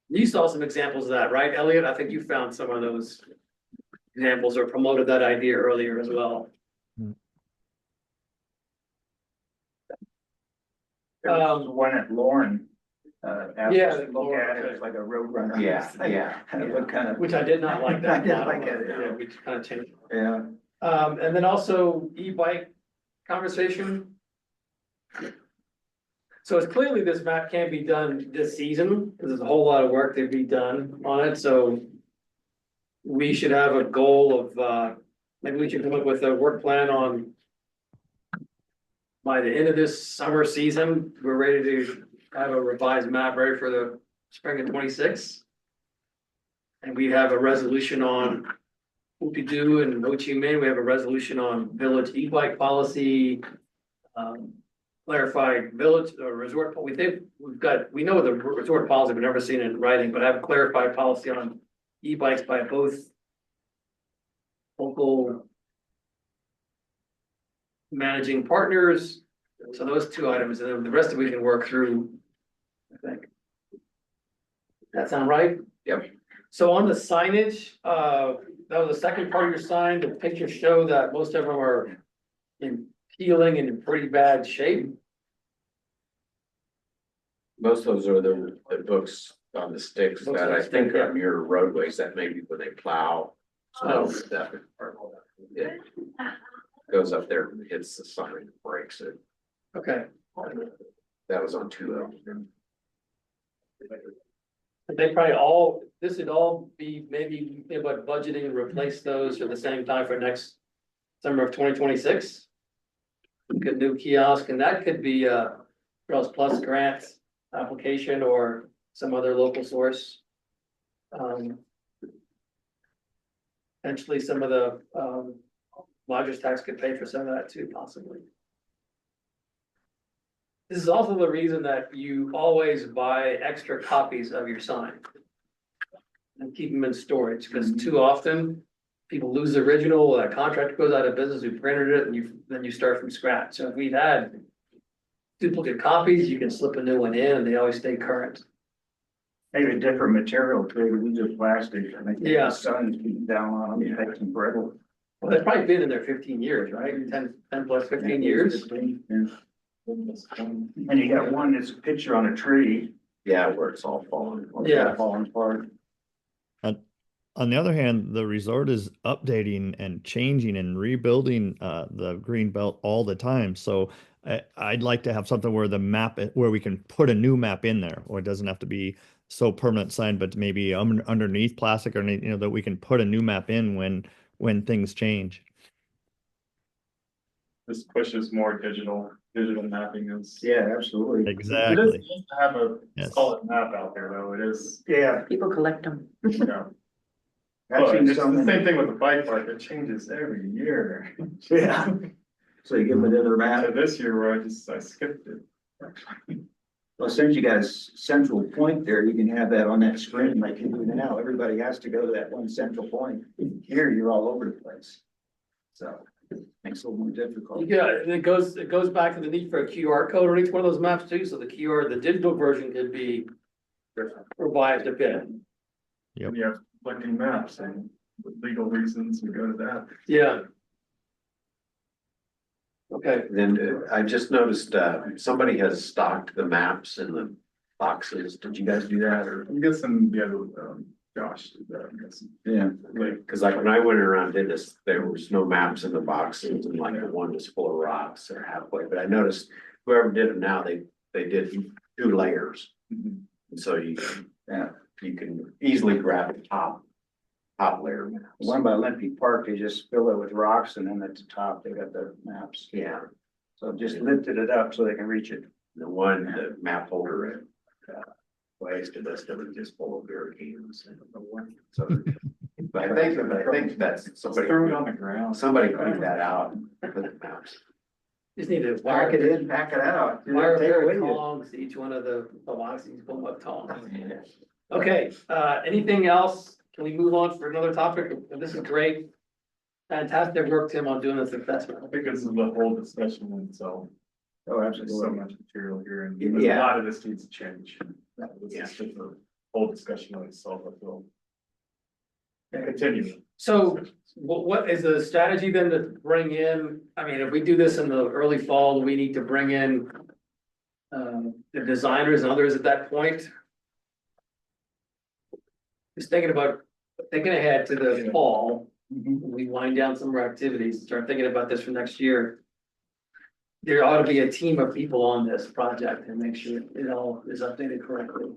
You saw some examples of that, right, Elliot? I think you found some of those examples or promoted that idea earlier as well. One at Lauren. Asked Yeah, us to look at it, Lauren, it's like a road runner. Yeah, yeah. What kind of, Which I did not like that. I didn't like model. it, yeah. Yeah, we just kind of changed. yeah. And then also e-bike conversation. So it's clearly this map can't be done this season, because there's a whole lot of work to be done on it, so. We should have a goal of, maybe we should come up with a work plan on. By the end of this summer season, we're ready to have a revised map ready for the spring of 26. And we have a resolution on Hoopie-Doo and Ho Chi Minh. We have a resolution on village e-bike policy. Clarified village or resort, we think we know the resort policy, we've never seen it in writing, but I have a clarified policy on e-bikes by both local managing partners. So those two items, and then the rest of it we can work through, I think. That sound right? Yep. So on the signage, that was the second part of your sign. The pictures show that most of them are in peeling and in pretty bad shape. Most of those are the books on the sticks Books that on I the think stick, are near roadways that maybe when they plow. Oh. Stuff, it goes up there and hits the sign and breaks it. Okay. That was on 2 of them. They probably this would all be maybe think about budgeting and replace those at the same time for next summer of 2026. Good new kiosk, and that could be Trails Plus grant application or some other local source. Eventually, some of the lodgers tax could pay for some of that too, possibly. This is also the reason that you always buy extra copies of your sign. And keep them in storage, because too often people lose the original, a contractor goes out of business who printed it, and then you start from scratch. So if we've had duplicate copies, you can slip a new one in and they always stay current. Maybe a different material too, these are plastic, and I think Yeah. the sun's beating down on them, it makes them brittle. Well, they've probably been in there 15 years, right? 10 plus 15 years. And you got one that's a picture on a tree. Yeah, where it's all falling. Yeah. Falling apart. On the other hand, the resort is updating and changing and rebuilding the green belt all the time. So I'd like to have something where where we can put a new map in there, or it doesn't have to be so permanent sign, but maybe underneath plastic, or that we can put a new map in when things change. This pushes more digital mapping is. Yeah, absolutely. It Exactly. is nice to have a Yes. solid map out there, though. It is, Yeah. People collect them. you know. I've Well, seen it's some the in- same thing with the bike park. It changes every year. Yeah. So you give them another So map. this year where I skipped it. Well, since you got a central point there, you can have that on that screen like you do now. Everybody has to go to that one central point. Here, you're all over the place. So. I makes it a little more difficult. Yeah, and it goes back to the need for a QR code on each one of those maps too, so the QR, the digital version could be revised a bit. Yep. And you have conflicting maps and with legal reasons, we go to that. Yeah. Okay, Then I just noticed, somebody has stocked the maps in the boxes. Did you guys do that or? I'm guessing, yeah, Josh did that, I'm guessing. Yeah. Like, Cause like when I went around, did this, there was no maps in the boxes and like the one was full of rocks or halfway, but I noticed whoever did them now, they did 2 layers. mhm. And so you can easily grab the top layer maps. One by Olympic Park, they just fill it with rocks and then at the top, they got the maps. Yeah, So just lifted it up so they can reach it. the map holder at, Waste to this, that was just full of beer cans. So, but I think that's somebody, Throw it on the ground. somebody put that out and put the maps. just need to Pack it in, pack it out. wire Take it pair with of you. tongs, to each one of the boxes, pull them up tongs. Okay, anything else? Can we move on for another topic? This is great. Fantastic work, Tim, on doing this assessment. I think this is the whole discussion in itself. Oh, There's so absolutely. much material here and Yeah. a lot of this needs to change. This Yeah. is just a whole discussion on itself, I feel. Continue. So what is the strategy then to bring in, I mean, if we do this in the early fall, we need to bring in the designers and others at that point? Just thinking ahead to the fall, we wind down some of our activities, start thinking about this for next year. There ought to be a team of people on this project and make sure it all is updated correctly.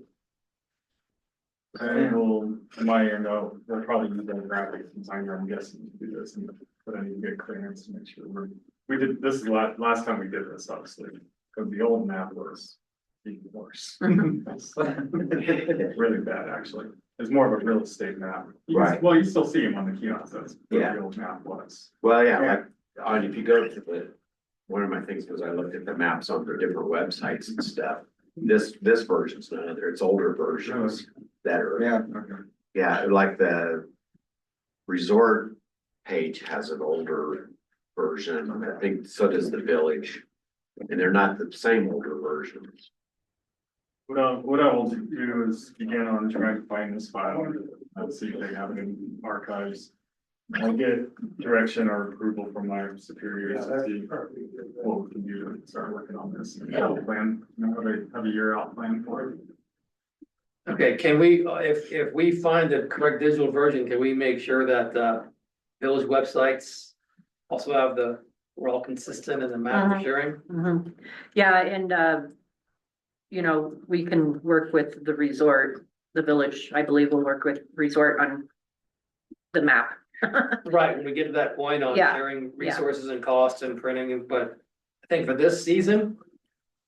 And we'll, on my end, we'll probably use a graphic designer, I'm guessing, to do this, and but I need to get clearance to make sure we did, this is the last time we did this, obviously, because the old map was even worse. Really bad, actually. It's more of a real estate map. Right. Well, you still see them on the kiosks, that's what Yeah. the old map was. Well, yeah, like, if you go to one of my things was I looked at the maps on the different websites and stuff. This version's none other, it's older versions that are. Yeah. Okay. Yeah, like the resort page has an older version, I think so does the village. And they're not the same older versions. What I will do is begin on trying to find this file, and see if they have it in archives. I'll get direction or approval from my superiors to see what we can do to start working on this. And have a plan, have a year out plan for it. Okay, can we, if we find the correct digital version, can we make sure that village websites also have we're all consistent in the map we're sharing? Mhm. Yeah, and, you know, we can work with the resort, the village, I believe will work with resort on the map. Right, when we get to that point on Yeah, sharing resources and costs and printing, but I think for this season.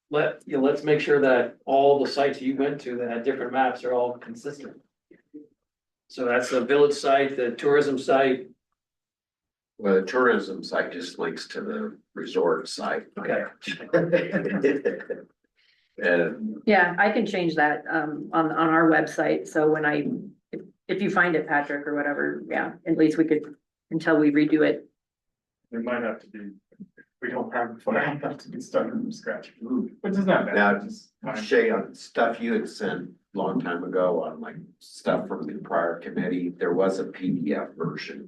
Let's make sure that all the sites you went to that had different maps are all consistent. So that's the village site, the tourism site, Well, the tourism site just links to the resort site. okay. And Yeah, I can change that, on our website, so when if you find it, Patrick, or whatever, yeah, at least we could, until we redo it. It might have to be, if we don't have it, I have to be starting from scratch, which is not bad. Now, just time. Shay, on stuff you had sent a long time ago on like stuff from the prior committee, there was a PDF version.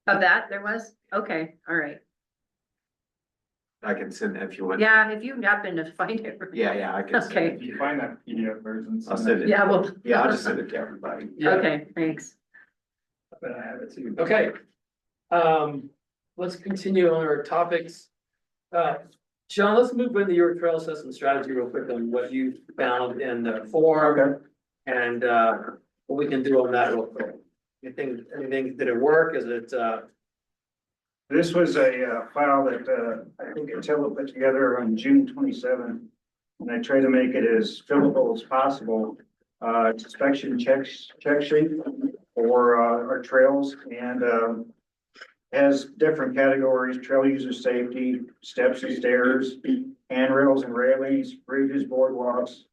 Of that, there was, okay, all right, I can send if you want. yeah, if you happen to find it. Yeah, I can. send Okay. If you find that PDF version. I'll send it. Yeah, well. Yeah, I'll just send it to everybody. Yeah, Okay, thanks. but I have it too. Okay. Let's continue on our topics. John, let's move into your trail system strategy real quick on what you found in the forum. And what we can do on that real quick. Anything, did it work? Is it This was a file that I think Attila put together on June 27th. And I try to make it as fillable as possible. It's a inspection check sheet for our trails and has different categories: trail user safety, steps and stairs, handrails and railings, bridges, boardwalks,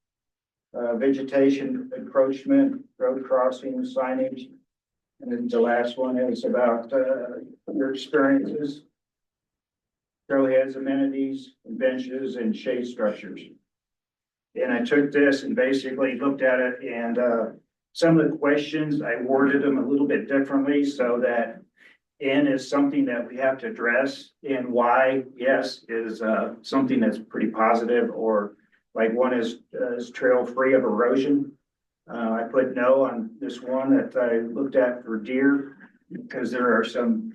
vegetation encroachment, road crossings, signage. And then the last one is about your experiences. trailheads, amenities, and benches and shade structures. And I took this and basically looked at it and, some of the questions, I worded them a little bit differently so that N is something that we have to address, and Y, yes, is, something that's pretty positive, or like one is trail free of erosion. I put no on this one that I looked at for deer, because there are some,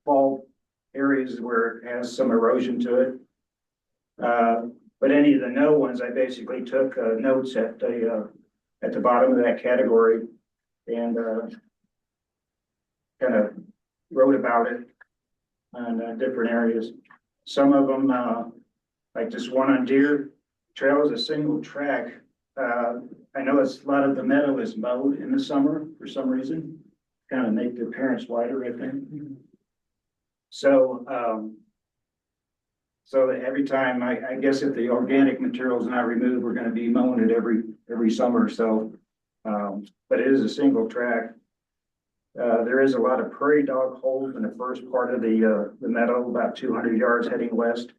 fall areas where it has some erosion to it. But any of the no ones, I basically took, notes at the bottom of that category and, kind of wrote about it on, different areas. Some of them, like this one on deer trail is a single track. I know it's a lot of the meadow is mowed in the summer for some reason, kind of make the appearance wider, I think. So, so that every time, I guess if the organic material is not removed, we're gonna be mowing it every summer, so. But it is a single track. There is a lot of prairie dog holes in the first part of the meadow, about 200 yards heading west.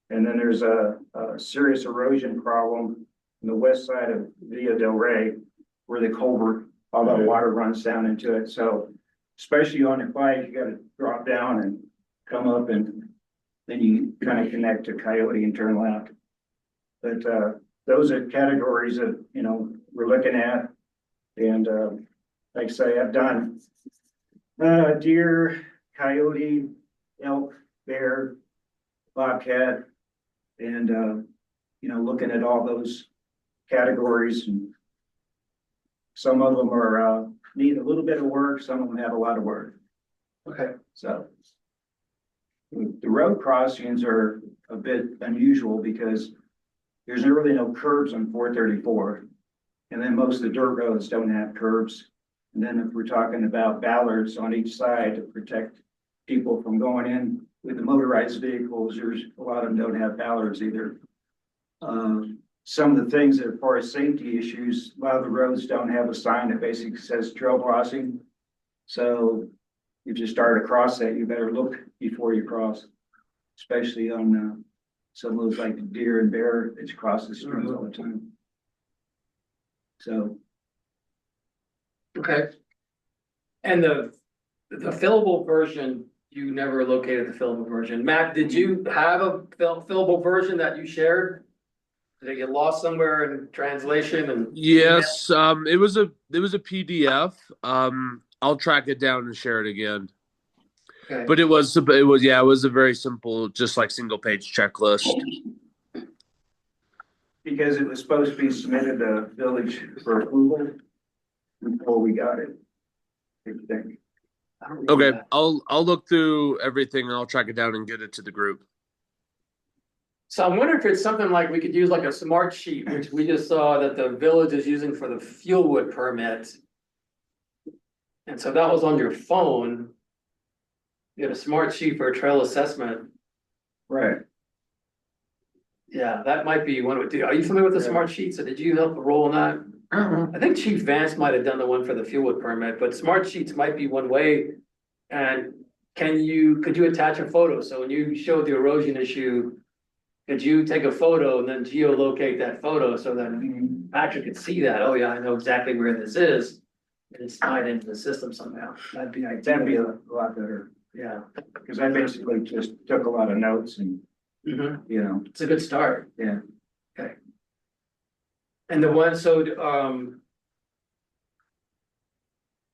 And then there's a serious erosion problem on the west side of Villa Del Rey, where the culvert, all that water runs down into it. So especially on your bike, you gotta drop down and come up, and then you kind of connect to Coyote and turn left. But those are categories that, we're looking at. And like I say, I've done deer, coyote, elk, bear, bobcat, and looking at all those categories. And some of them are need a little bit of work, some of them have a lot of work. Okay. So the road crossings are a bit unusual because there's really no curbs on 434. And then most of the dirt roads don't have curbs. And then if we're talking about ballards on each side to protect people from going in with the motorized vehicles, there's a lot of them don't have ballards either. Some of the things that, as far as safety issues, a lot of the roads don't have a sign that basically says trail crossing. So if you start to cross that, you better look before you cross, especially on some of those like deer and bear, it's cross the streets all the time. So. Okay. And the fillable version, you never located the fillable version. Matt, did you have a fillable version that you shared? Did it get lost somewhere in translation and? Yes, it was a PDF. I'll track it down and share it again. Okay. But it was a very simple, just like single page checklist. Because it was supposed to be submitted to village for approval before we got it. I think. I don't remember Okay, that. I'll look through everything and I'll track it down and get it to the group. So I'm wondering if it's something like we could use like a smart sheet, which we just saw that the village is using for the fuel wood permit. And so that was on your phone. You had a smart sheet for a trail assessment. Right. Yeah, that might be one of it. Are you familiar with the smart sheet? So did you help roll on that? I think Chief Vance might have done the one for the fuel wood permit, but smart sheets might be one way. And could you attach a photo? So when you showed the erosion issue, could you take a photo and then geolocate that photo so that Patrick could see that? Oh yeah, I know exactly where this is. And it's tied into the system somehow. That'd be That'd be a lot better, yeah. because I basically just took a lot of notes and, Mhm. It's a good start. Yeah. Okay. And the one, so,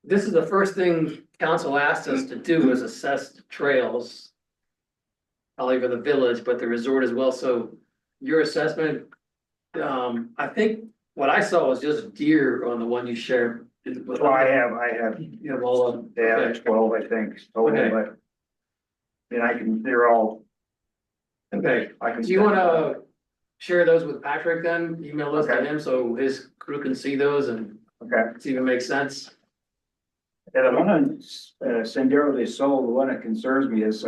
this is the first thing council asked us to do is assess the trails. Probably for the village, but the resort as well. So your assessment, I think what I saw was just deer on the one you shared. so I have, You have all of them. yeah, Okay. 12, I think, total, Okay. but. Then they're all, Okay. I can. Do you wanna share those with Patrick then? Email those to Okay. him so his crew can see those and Okay. see if it makes sense. Yeah, the one on Sendero de Sol, the one that concerns me is,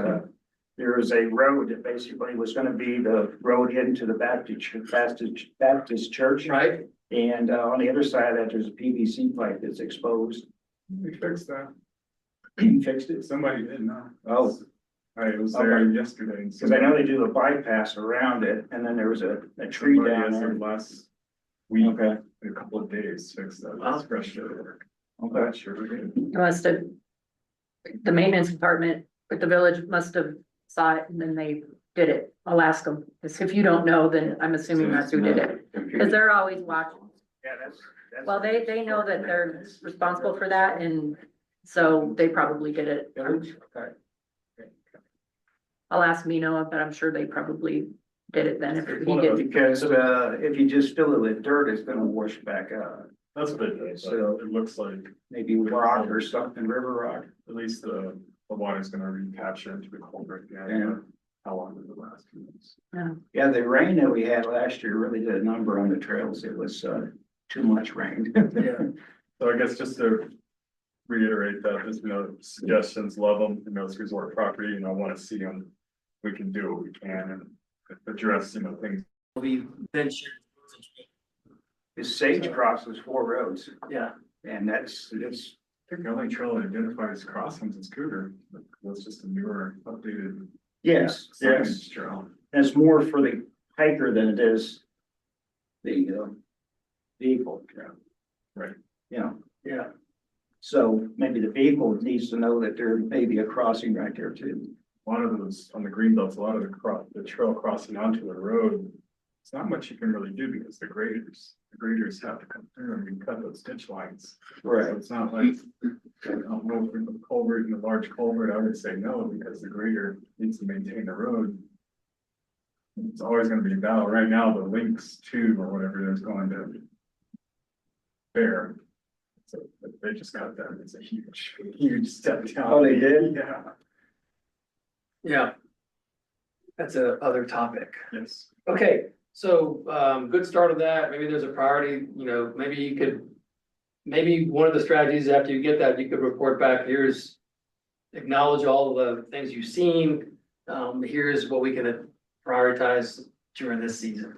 there is a road that basically was gonna be the road heading to the Baptist church. Right? And, on the other side of that, there's a PVC pipe that's exposed. We fixed that. Fixed it. Somebody didn't know. Oh, I was there yesterday. and Cause I know they do a bypass around it, and then there was a tree somebody down has there. their last week, Okay, a couple of days fixed that. Wow. It's fresh work. okay. Not sure we did. Must have, the maintenance department with the village must have saw it and then they did it. I'll ask them. 'Cause if you don't know, then I'm assuming that's who did it. Cause they're always watching. Yeah, that's. Well, they know that they're responsible for that and so they probably did it. I'll ask Mino, but I'm sure they probably did it then if he did. Because, if you just fill it with dirt, it's gonna wash back out. That's what it is. So- It looks like Maybe rock or something, river rock. at least the water's gonna recapture into the culvert. Yeah. How long did it last? 2 months? Yeah, the rain that we had last year really did a number on the trails. It was, too much rain. Yeah. So I guess just to reiterate that, just, suggestions, love them, it's resort property, wanna see them. We can do what we can and address, things. We venture. The sage crosses 4 roads, Yeah, and it's, I think the only trail that identifies crossings is Cougar. That's just a newer, updated. yes, yes. signage trail. And it's more for the hiker than it is the, vehicle. Yeah. Right. You know, yeah. so maybe the vehicle needs to know that there may be a crossing right there too. A lot of those on the green belts, a lot of the trail crossing onto the road. It's not much you can really do because the graders have to come through and cut those ditch lines. So it's not like, I don't know, for the culvert and the large culvert, I would say no, because the grader needs to maintain the road. It's always gonna be a battle. Right now, the links to or whatever is going to bear. So they just got that. It's a huge step down. Oh, they did? Yeah, Yeah. That's a other topic. yes. Okay, so, good start of that. Maybe there's a priority, maybe one of the strategies after you get that, you could report back, here's. Acknowledge all the things you've seen, here's what we can prioritize during this season.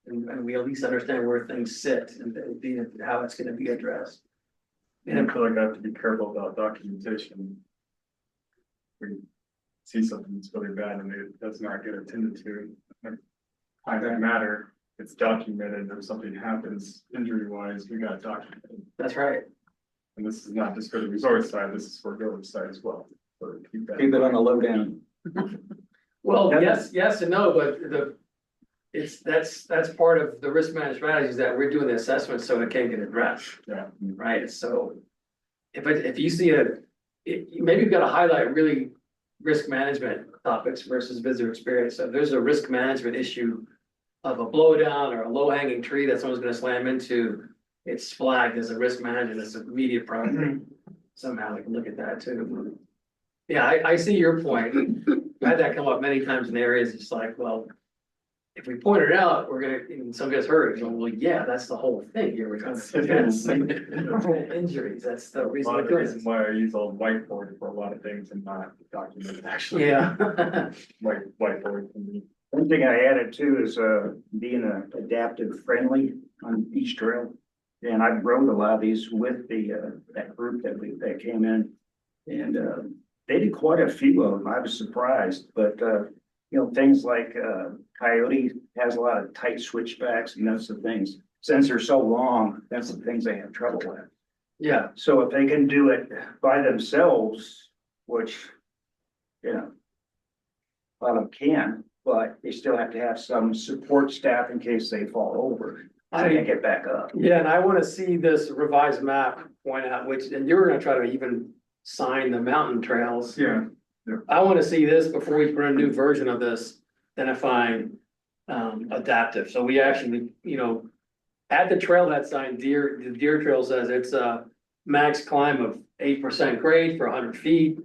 And we at least understand where things sit and how it's gonna be addressed. And I feel like I have to be careful about documentation. We see something that's really bad and it does not get attended to. I don't matter, it's documented, if something happens injury wise, we got documented. That's right. And this is not just for the resort side, this is for village side as well. So keep that. Keep it on the low down. Well, Yeah. yes and no, but that's part of the risk management strategies that we're doing the assessment so it can get addressed. Yeah. Right, so. If you see maybe you've got to highlight really risk management topics versus visitor experience. So if there's a risk management issue of a blowdown or a low hanging tree that someone's gonna slam into, it's flagged as a risk management, it's an immediate priority. Somehow we can look at that too. Yeah, I see your point. I had that come up many times in areas, it's like, well, if we point it out, we're gonna, and someone gets hurt, you go, well, yeah, that's the whole thing here, we're trying to prevent injuries, that's the A reason lot we're of the doing reason this. why I use a whiteboard for a lot of things and not documented actually. Yeah. Whiteboard can be. One thing I added too is, being adaptive friendly on each trail. And I wrote a lot of these with that group that came in. And, they did quite a few of them. I was surprised, but, things like, Coyote has a lot of tight switchbacks and those are things. Since they're so long, that's the things they have trouble with. Yeah, So if they can do it by themselves, which, a lot of them can, but they still have to have some support staff in case they fall over. So they get back up. yeah, and I wanna see this revised map point out which, and you were gonna try to even sign the mountain trails. Yeah. I wanna see this before we put a new version of this, identifying adaptive, so we actually, at the trailhead sign, the deer trail says it's a max climb of 8% grade for 100 feet.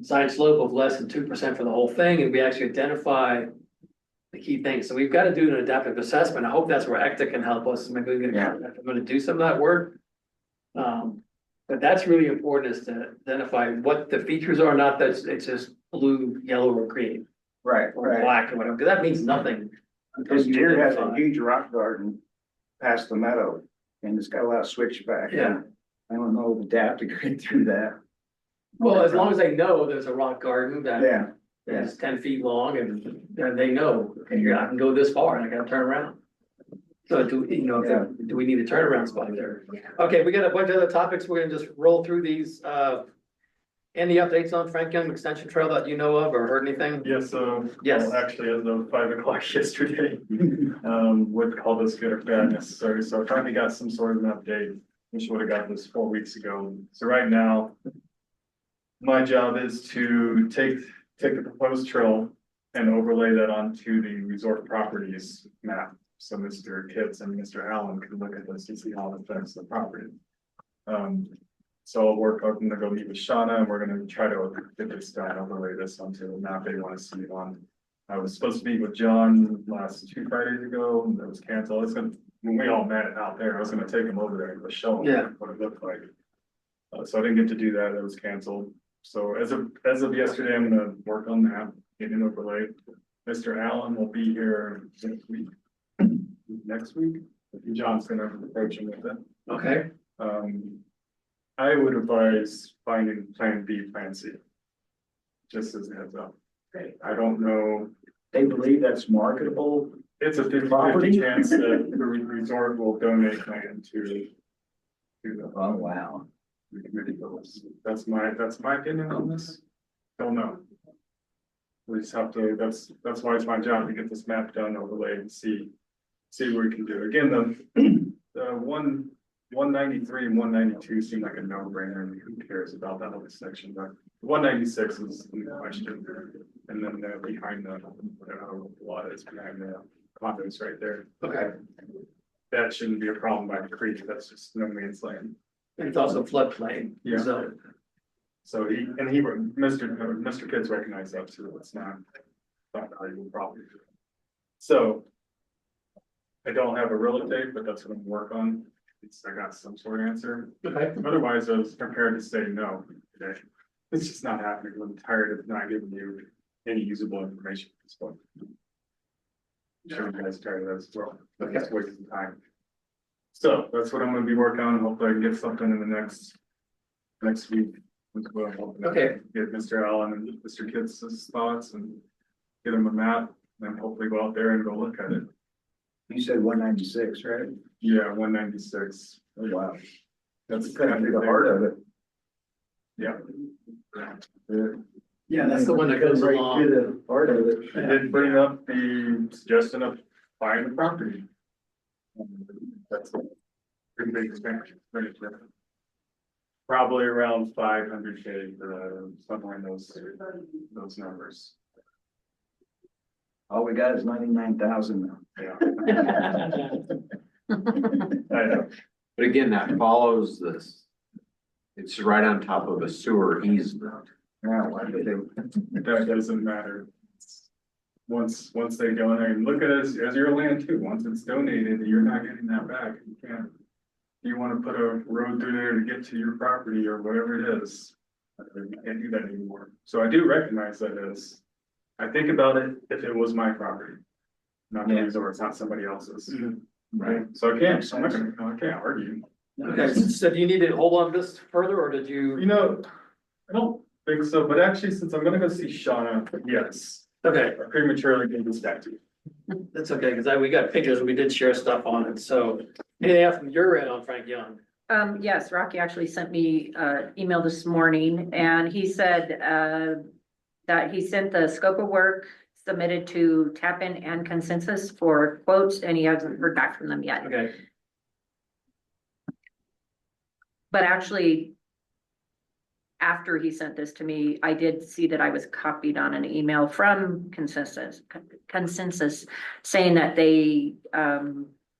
Side slope of less than 2% for the whole thing, and we actually identify the key things, so we've got to do an adaptive assessment, I hope that's where ECTA can help us, maybe we can, I'm gonna do some of that work. But that's really important, is to identify what the features are, not that it's just blue, yellow, or green, Right, or black, or whatever, because that means nothing. Because deer has a huge rock garden past the meadow, and it's got a lot of switchback. Yeah. I don't know if adaptive could get through that. Well, as long as they know there's a rock garden, that Yeah, It's 10 feet long and they know, okay, I can go this far and I gotta turn around. So do, you know, do we need a turnaround spot there? Okay, we got a bunch of other topics. We're gonna just roll through these. Any updates on Frank Young Extension Trail that you know of or heard anything? Yes, Yes. well, actually, as of 5 o'clock yesterday, would call this good or bad necessary, so I finally got some sort of an update. We should have got this 4 weeks ago, so right now. My job is to take the proposed trail and overlay that onto the resort properties map. So Mr. Kitts and Mr. Allen can look at this and see how it affects the property. So I'm gonna go meet with Shauna and we're gonna try to get this done, overlay this onto the map they want to see it on. I was supposed to meet with John last 2 Fridays ago, and that was canceled. When we all met out there, I was gonna take him over there and show him Yeah. what it looked like. So I didn't get to do that, it was canceled. So as of yesterday, I'm gonna work on that, get it overlaid. Mr. Allen will be here next week. John's gonna approach him with it. Okay, I would advise finding plan B, plan C. Just as a heads up. I don't know, They believe that's marketable. it's a 50/50 Property? chance that the resort will donate land to the Oh, wow. the committee goals. That's my opinion on this. Don't know. We just have to, that's why it's my job to get this map done, overlay and see what we can do. Again, the 193 and 192 seem like a no-brainer. I mean, who cares about that other section, but 196 is the question. And then behind the, whatever the lot is behind the condos right there. okay. That shouldn't be a problem by the creek. That's just no man's land. And it's also floodplain. Yeah. So, So Mr. Kids recognize that too, it's not valuable property. So. I don't have a real date, but that's what I'm working on, I got some sort of answer, okay, otherwise I was prepared to say no today. It's just not happening, I'm tired of not giving you any usable information at this point. I'm sure you guys are tired of that as well, but it's wasting time. So that's what I'm gonna be working on, hopefully I can get something in the next week. Okay. Get Mr. Allen and Mr. Kids' thoughts and get him a map, and hopefully go out there and go look at it. You said 196, right? Yeah, 196. Oh, wow. That's kind of the heart of it. Yeah. yeah, that's the one that goes Right along. to the heart of it. I did bring up the suggestion of buying the property. That's a pretty big expenditure. Probably around 500K, somewhere in those numbers. All we got is 99,000 now. Yeah. I know. But again, that follows this. It's right on top of a sewer easement. Yeah, why do they? That doesn't matter. Once they go in there and look at it as your land too, once it's donated, you're not getting that back. You can't. You want to put a road through there to get to your property or whatever it is. You can't do that anymore. So I do recognize that as, I think about it if it was my property. Not the resort, it's not somebody else's. Right, so I can't argue. Okay, so do you need to hold on this further or did You you? know, I don't think so, but actually, since I'm gonna go see Shauna, yes, Okay, I prematurely gave this back to you. that's okay, because we got pictures, we did share stuff on it, so. Anything else from your end on Frank Young? Yes, Rocky actually sent me email this morning and he said that he sent the scope of work submitted to Tappan and Consensus for quotes and he hasn't heard back from them yet. Okay, But actually, after he sent this to me, I did see that I was copied on an email from Consensus saying that they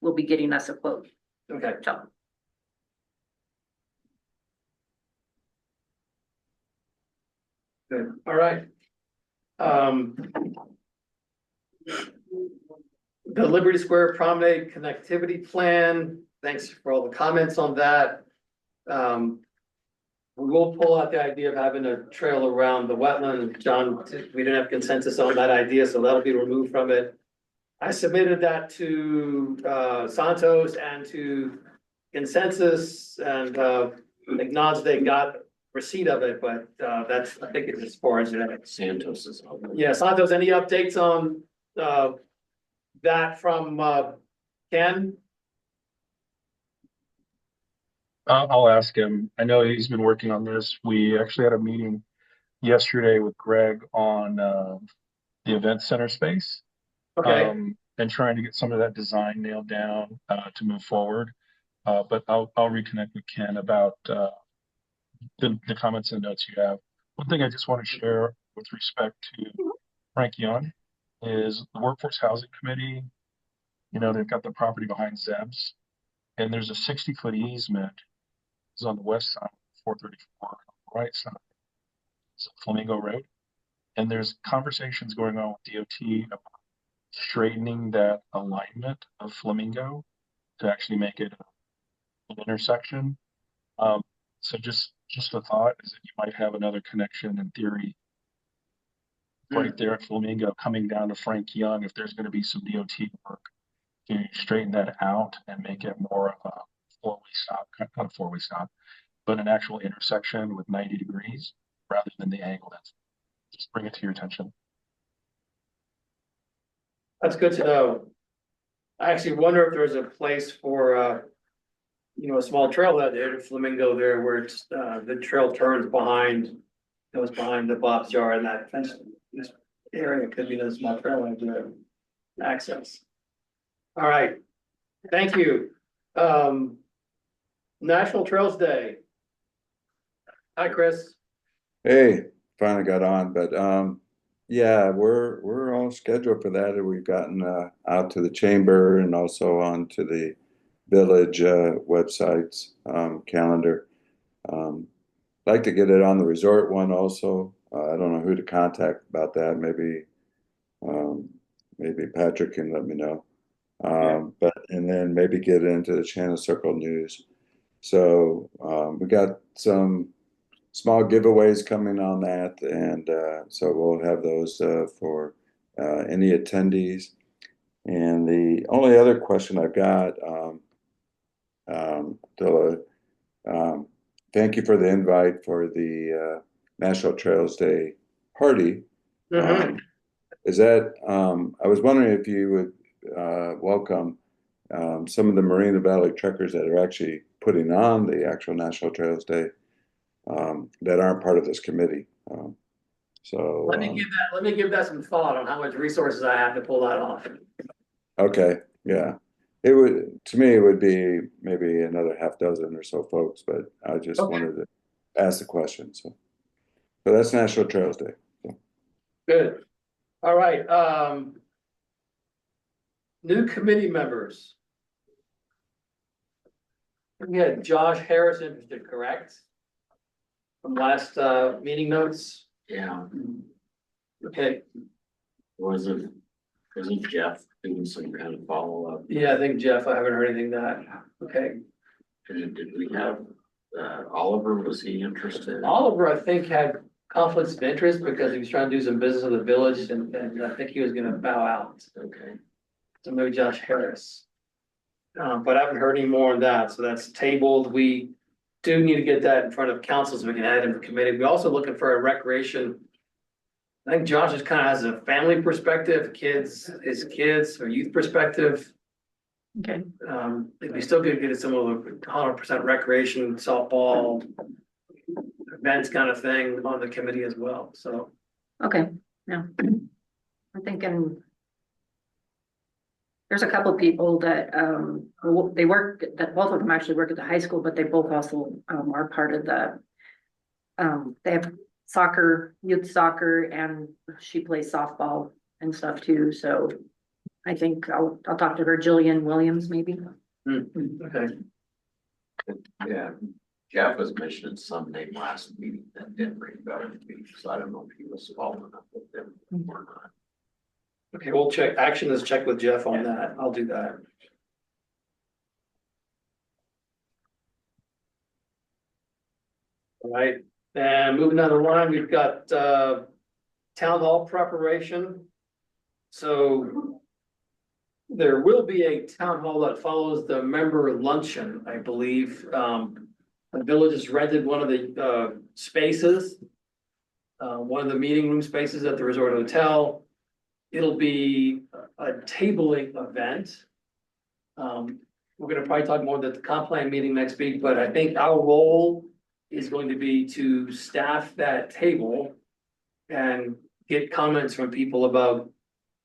will be getting us a quote. okay. So Good, all right. The Liberty Square Promenade Connectivity Plan, thanks for all the comments on that. We will pull out the idea of having a trail around the wetland. John, we didn't have consensus on that idea, so that'll be removed from it. I submitted that to Santos and to Consensus and acknowledged they got receipt of it, but, that's, I think it's as far as it. Santos is. Yeah, Santos, any updates on, that from, Ken? I'll ask him. I know he's been working on this. We actually had a meeting yesterday with Greg on the event center space. Okay, And trying to get some of that design nailed down to move forward. But I'll reconnect with Ken about the comments and notes you have. One thing I just want to share with respect to Frank Young is the Workforce Housing Committee. You know, they've got the property behind Zeb's, and there's a 60-foot easement. It's on the west side, 434, on the right side. It's Flamingo Road. And there's conversations going on with DOT about straightening that alignment of Flamingo to actually make it an intersection. So just a thought is that you might have another connection in theory right there at Flamingo coming down to Frank Young if there's going to be some DOT work to straighten that out and make it more of a four-way stop, not a four-way stop, but an actual intersection with 90 degrees rather than the angle. That's just bring it to your attention. that's good to know. I actually wonder if there's a place for, a small trail that there at Flamingo there where it's, the trail turns behind, goes behind the Bob's Jar and that fence. This area could be a small trail like to access. All right, thank you. National Trails Day. Hi, Chris. Hey, finally got on, but yeah, we're all scheduled for that. We've gotten out to the chamber and also onto the village websites calendar. Like to get it on the resort one also. I don't know who to contact about that. Maybe Patrick can let me know. But and then maybe get into the Channel Circle News. So we got some small giveaways coming on that, and so we'll have those for any attendees. And the only other question I've got, thank you for the invite for the National Trails Day party. Is that I was wondering if you would welcome some of the Moreno Valley truckers that are actually putting on the actual National Trails Day that aren't part of this committee. So Let me give that some thought on how much resources I have to pull that off. okay, yeah. It would, to me, it would be maybe another half dozen or so folks, but I just wanted to ask the question. So that's National Trails Day. So. Good. All right. New committee members. We had Josh Harris interested, correct? From last meeting notes. Yeah, Okay. wasn't Jeff doing some kind of follow-up? Yeah, I think Jeff, I haven't heard anything that. Okay. And did we have, Oliver, was he interested? Oliver, I think, had conflicts of interest because he was trying to do some business in the village and I think he was gonna bow out. Okay. So maybe Josh Harris. But I haven't heard any more on that, so that's tabled. We do need to get that in front of council so we can add it in the committee. We're also looking for a recreation. I think Josh just kind of has a family perspective, his kids or youth perspective. Okay. If we still could get some of the 100% recreation, softball, events kind of thing on the committee as well, so. Okay, yeah. I'm thinking. There's a couple people that, they work, that both of them actually work at the high school, but they both also, are part of the. They have soccer, youth soccer, and she plays softball and stuff too, so. I think I'll talk to her, Jillian Williams, maybe. Okay. Yeah, Jeff was mentioning some name last meeting that didn't ring about it, so I don't know if he was following up with them or not. Okay, we'll check, action is check with Jeff on that, I'll do that. All right, and moving down the line, we've got town hall preparation. So there will be a town hall that follows the member luncheon, I believe. The village has rented one of the spaces. One of the meeting room spaces at the Resort Hotel. It'll be a tabling event. We're gonna probably talk more at the comp plan meeting next week, but I think our role is going to be to staff that table and get comments from people about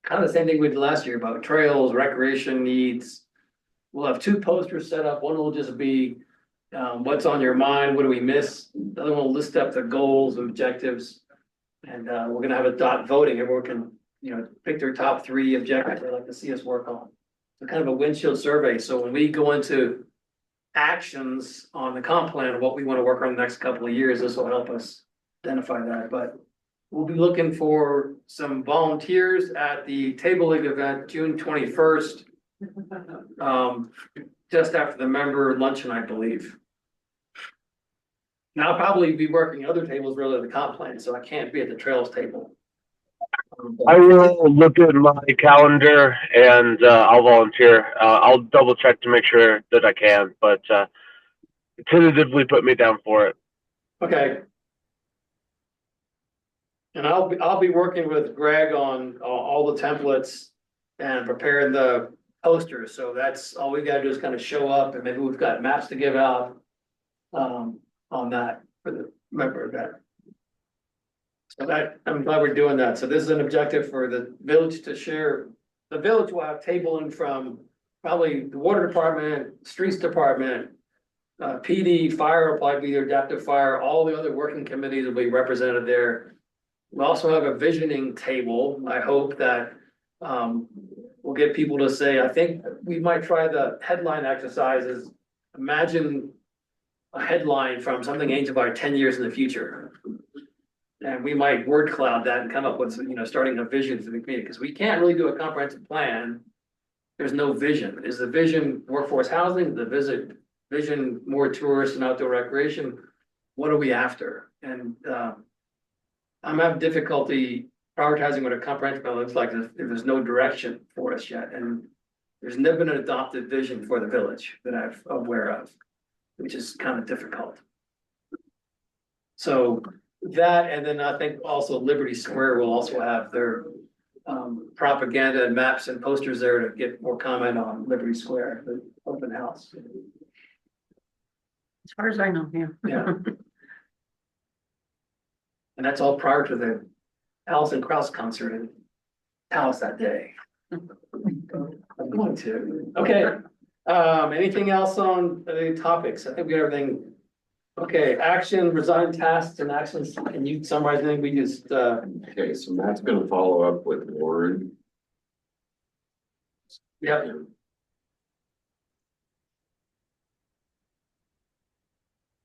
kind of the same thing we did last year about trails, recreation needs. We'll have 2 posters set up. One will just be what's on your mind, what do we miss? The other one will list up the goals, objectives. And we're gonna have a dot voting. Everyone can, pick their top 3 objectives they'd like to see us work on. So kind of a windshield survey. So when we go into actions on the comp plan, what we want to work on the next couple of years, this will help us identify that. But we'll be looking for some volunteers at the table league event, June 21st. Just after the member luncheon, I believe. And I'll probably be working other tables related to the comp plan, so I can't be at the trails table. I will look at my calendar and I'll volunteer. I'll double check to make sure that I can, but tentatively put me down for it. Okay. And I'll be working with Greg on all the templates and preparing the posters. So that's all we gotta do is kind of show up, and maybe we've got maps to give out on that for the member event. So that, I'm glad we're doing that. So this is an objective for the village to share. The village will have tabling from probably the water department, streets department, PD, fire will probably be their adaptive fire, all the other working committees will be represented there. We also have a visioning table. I hope that we'll get people to say, I think we might try the headline exercises. Imagine a headline from something aimed about 10 years in the future. And we might word cloud that and come up with, starting a vision for the community, because we can't really do a comprehensive plan. There's no vision. Is the vision workforce housing, the vision more tourists and outdoor recreation? What are we after? And I'm having difficulty prioritizing what a comprehensive plan looks like if there's no direction for us yet. And there's never been an adopted vision for the village that I'm aware of, which is kind of difficult. So that, and then I think also Liberty Square will also have their propaganda and maps and posters there to get more comment on Liberty Square, the open house. As far as I know, yeah. Yeah. And that's all prior to the Alison Krauss concert in Dallas that day. I'm going to. Okay. Anything else on any topics? I think we got everything. Okay, action, resign tasks and actions. Can you summarize anything we just Okay, so Matt's gonna follow up with Warren. yeah.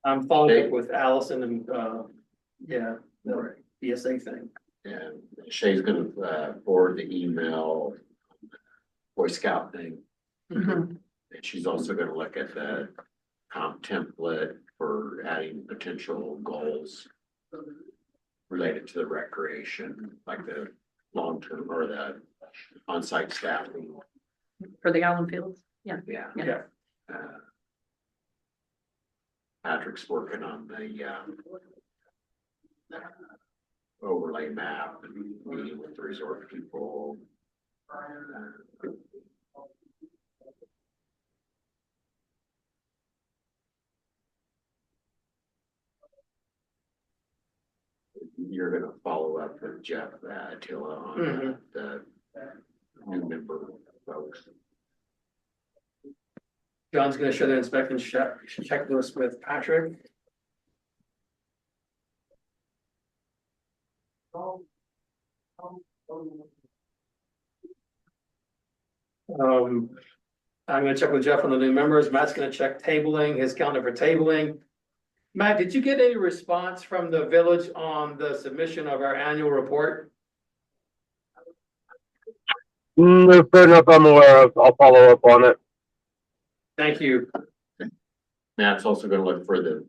I'm following up with Allison and the BSA thing. And Shay's gonna forward the email, Boy Scout thing. Mhm. And she's also gonna look at the comp template for adding potential goals related to the recreation, like the long-term or the on-site staffing. For the Allen Fields, yeah. Yeah. Yeah. Patrick's working on the overlay map and meeting with the resort people. You're gonna follow up with Jeff Attila on the new member folks. John's gonna share the inspection checklist with Patrick. I'm gonna check with Jeff on the new members. Matt's gonna check tabling, his calendar for tabling. Matt, did you get any response from the village on the submission of our annual report? Fair enough, I'm aware of. I'll follow up on it. Thank you. Matt's also gonna look for the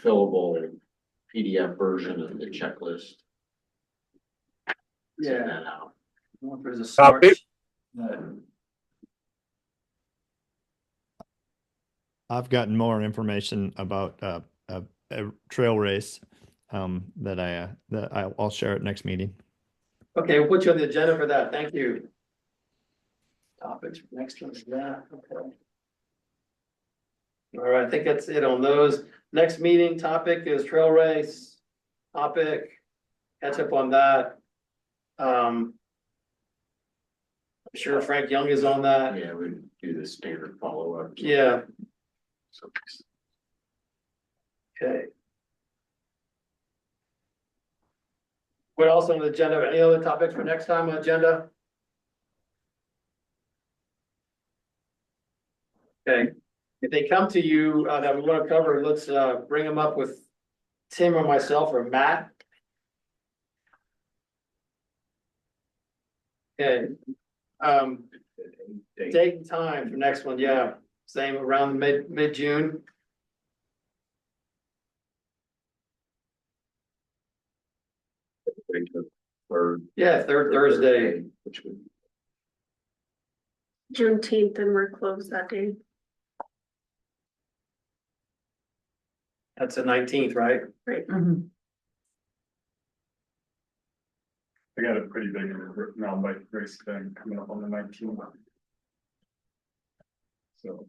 fillable PDF version of the checklist. Send Yeah. that out. I wonder if there's a smart. Copy. I've gotten more information about a trail race I'll share at next meeting. Okay, we'll put you on the agenda for that. Thank you. Topics, next one's that, okay. All right, I think that's it on those. Next meeting topic is trail race topic. Catch up on that. I'm sure Frank Young is on that. Yeah, we do the standard follow-up. Yeah, So, okay. What else on the agenda? Any other topics for next time on the agenda? Okay, if they come to you that we want to cover, let's bring them up with Tim or myself or Matt. Okay, date and time for next one, yeah, same around mid-June. Third. Yeah, third Thursday. Which would, Juneteenth, and we're closed that day. That's the 19th, right? Mhm. I got a pretty big mountain bike race thing coming up on the 19th. So,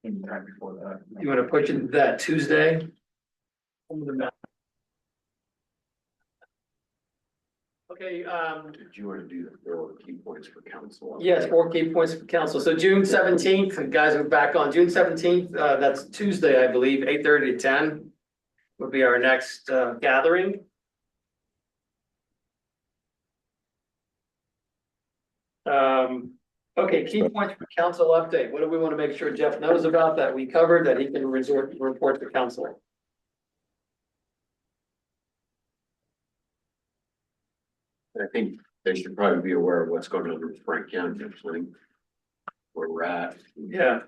anytime before that. You want to push it that Tuesday? Okay, did you want to do the 4 key points for council? yes, 4 key points for council. So June 17th, guys, we're back on June 17th. That's Tuesday, I believe, 8:30 to 10 would be our next gathering. Okay, key points for council update. What do we want to make sure Jeff knows about that we covered that he can report to council? I think they should probably be aware of what's going on with Frank Young, actually. Where we're at. Yeah.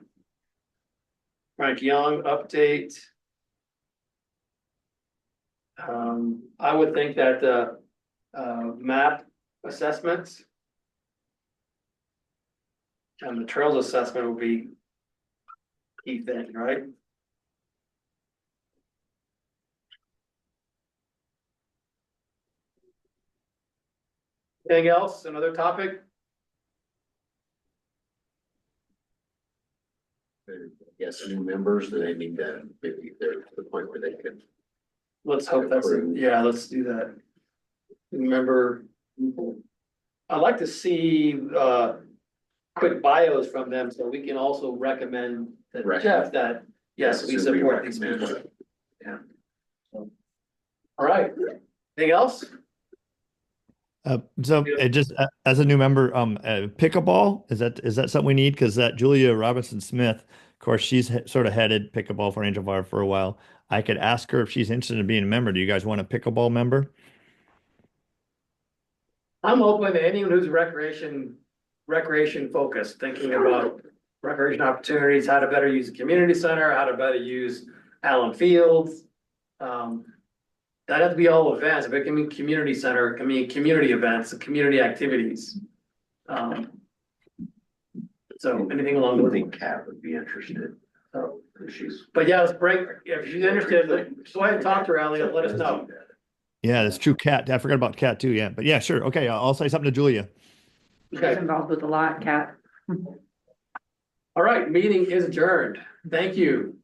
Frank Young update. I would think that the map assessments and the trails assessment will be key thing, right? Anything else? Another topic? Yes, new members, they need to, maybe they're to the point where they can. Let's hope that's, yeah, let's do that. Remember, I'd like to see quick bios from them so we can also recommend to Jeff that, yes, we support these people. Yeah. All right, anything else? So just as a new member, pickleball, is that something we need? Because that Julia Robinson Smith, of course, she's sort of headed pickleball for Angel Fire for a while. I could ask her if she's interested in being a member. Do you guys want a pickleball member? I'm open to anyone who's recreation focused, thinking about recreation opportunities, how to better use the community center, how to better use Allen Fields. That has to be all events, but it can be community center, it can be community events, community activities. So anything along I those think lines. Kat would be interested. So, She's. but yeah, let's break, if she's interested, go ahead and talk to her, Elliot, let us know. Yeah, that's true. Kat, I forgot about Kat too. Yeah, but yeah, sure. Okay, I'll say something to Julia. She's Okay, involved with a lot, Kat. all right, meeting is adjourned. Thank you.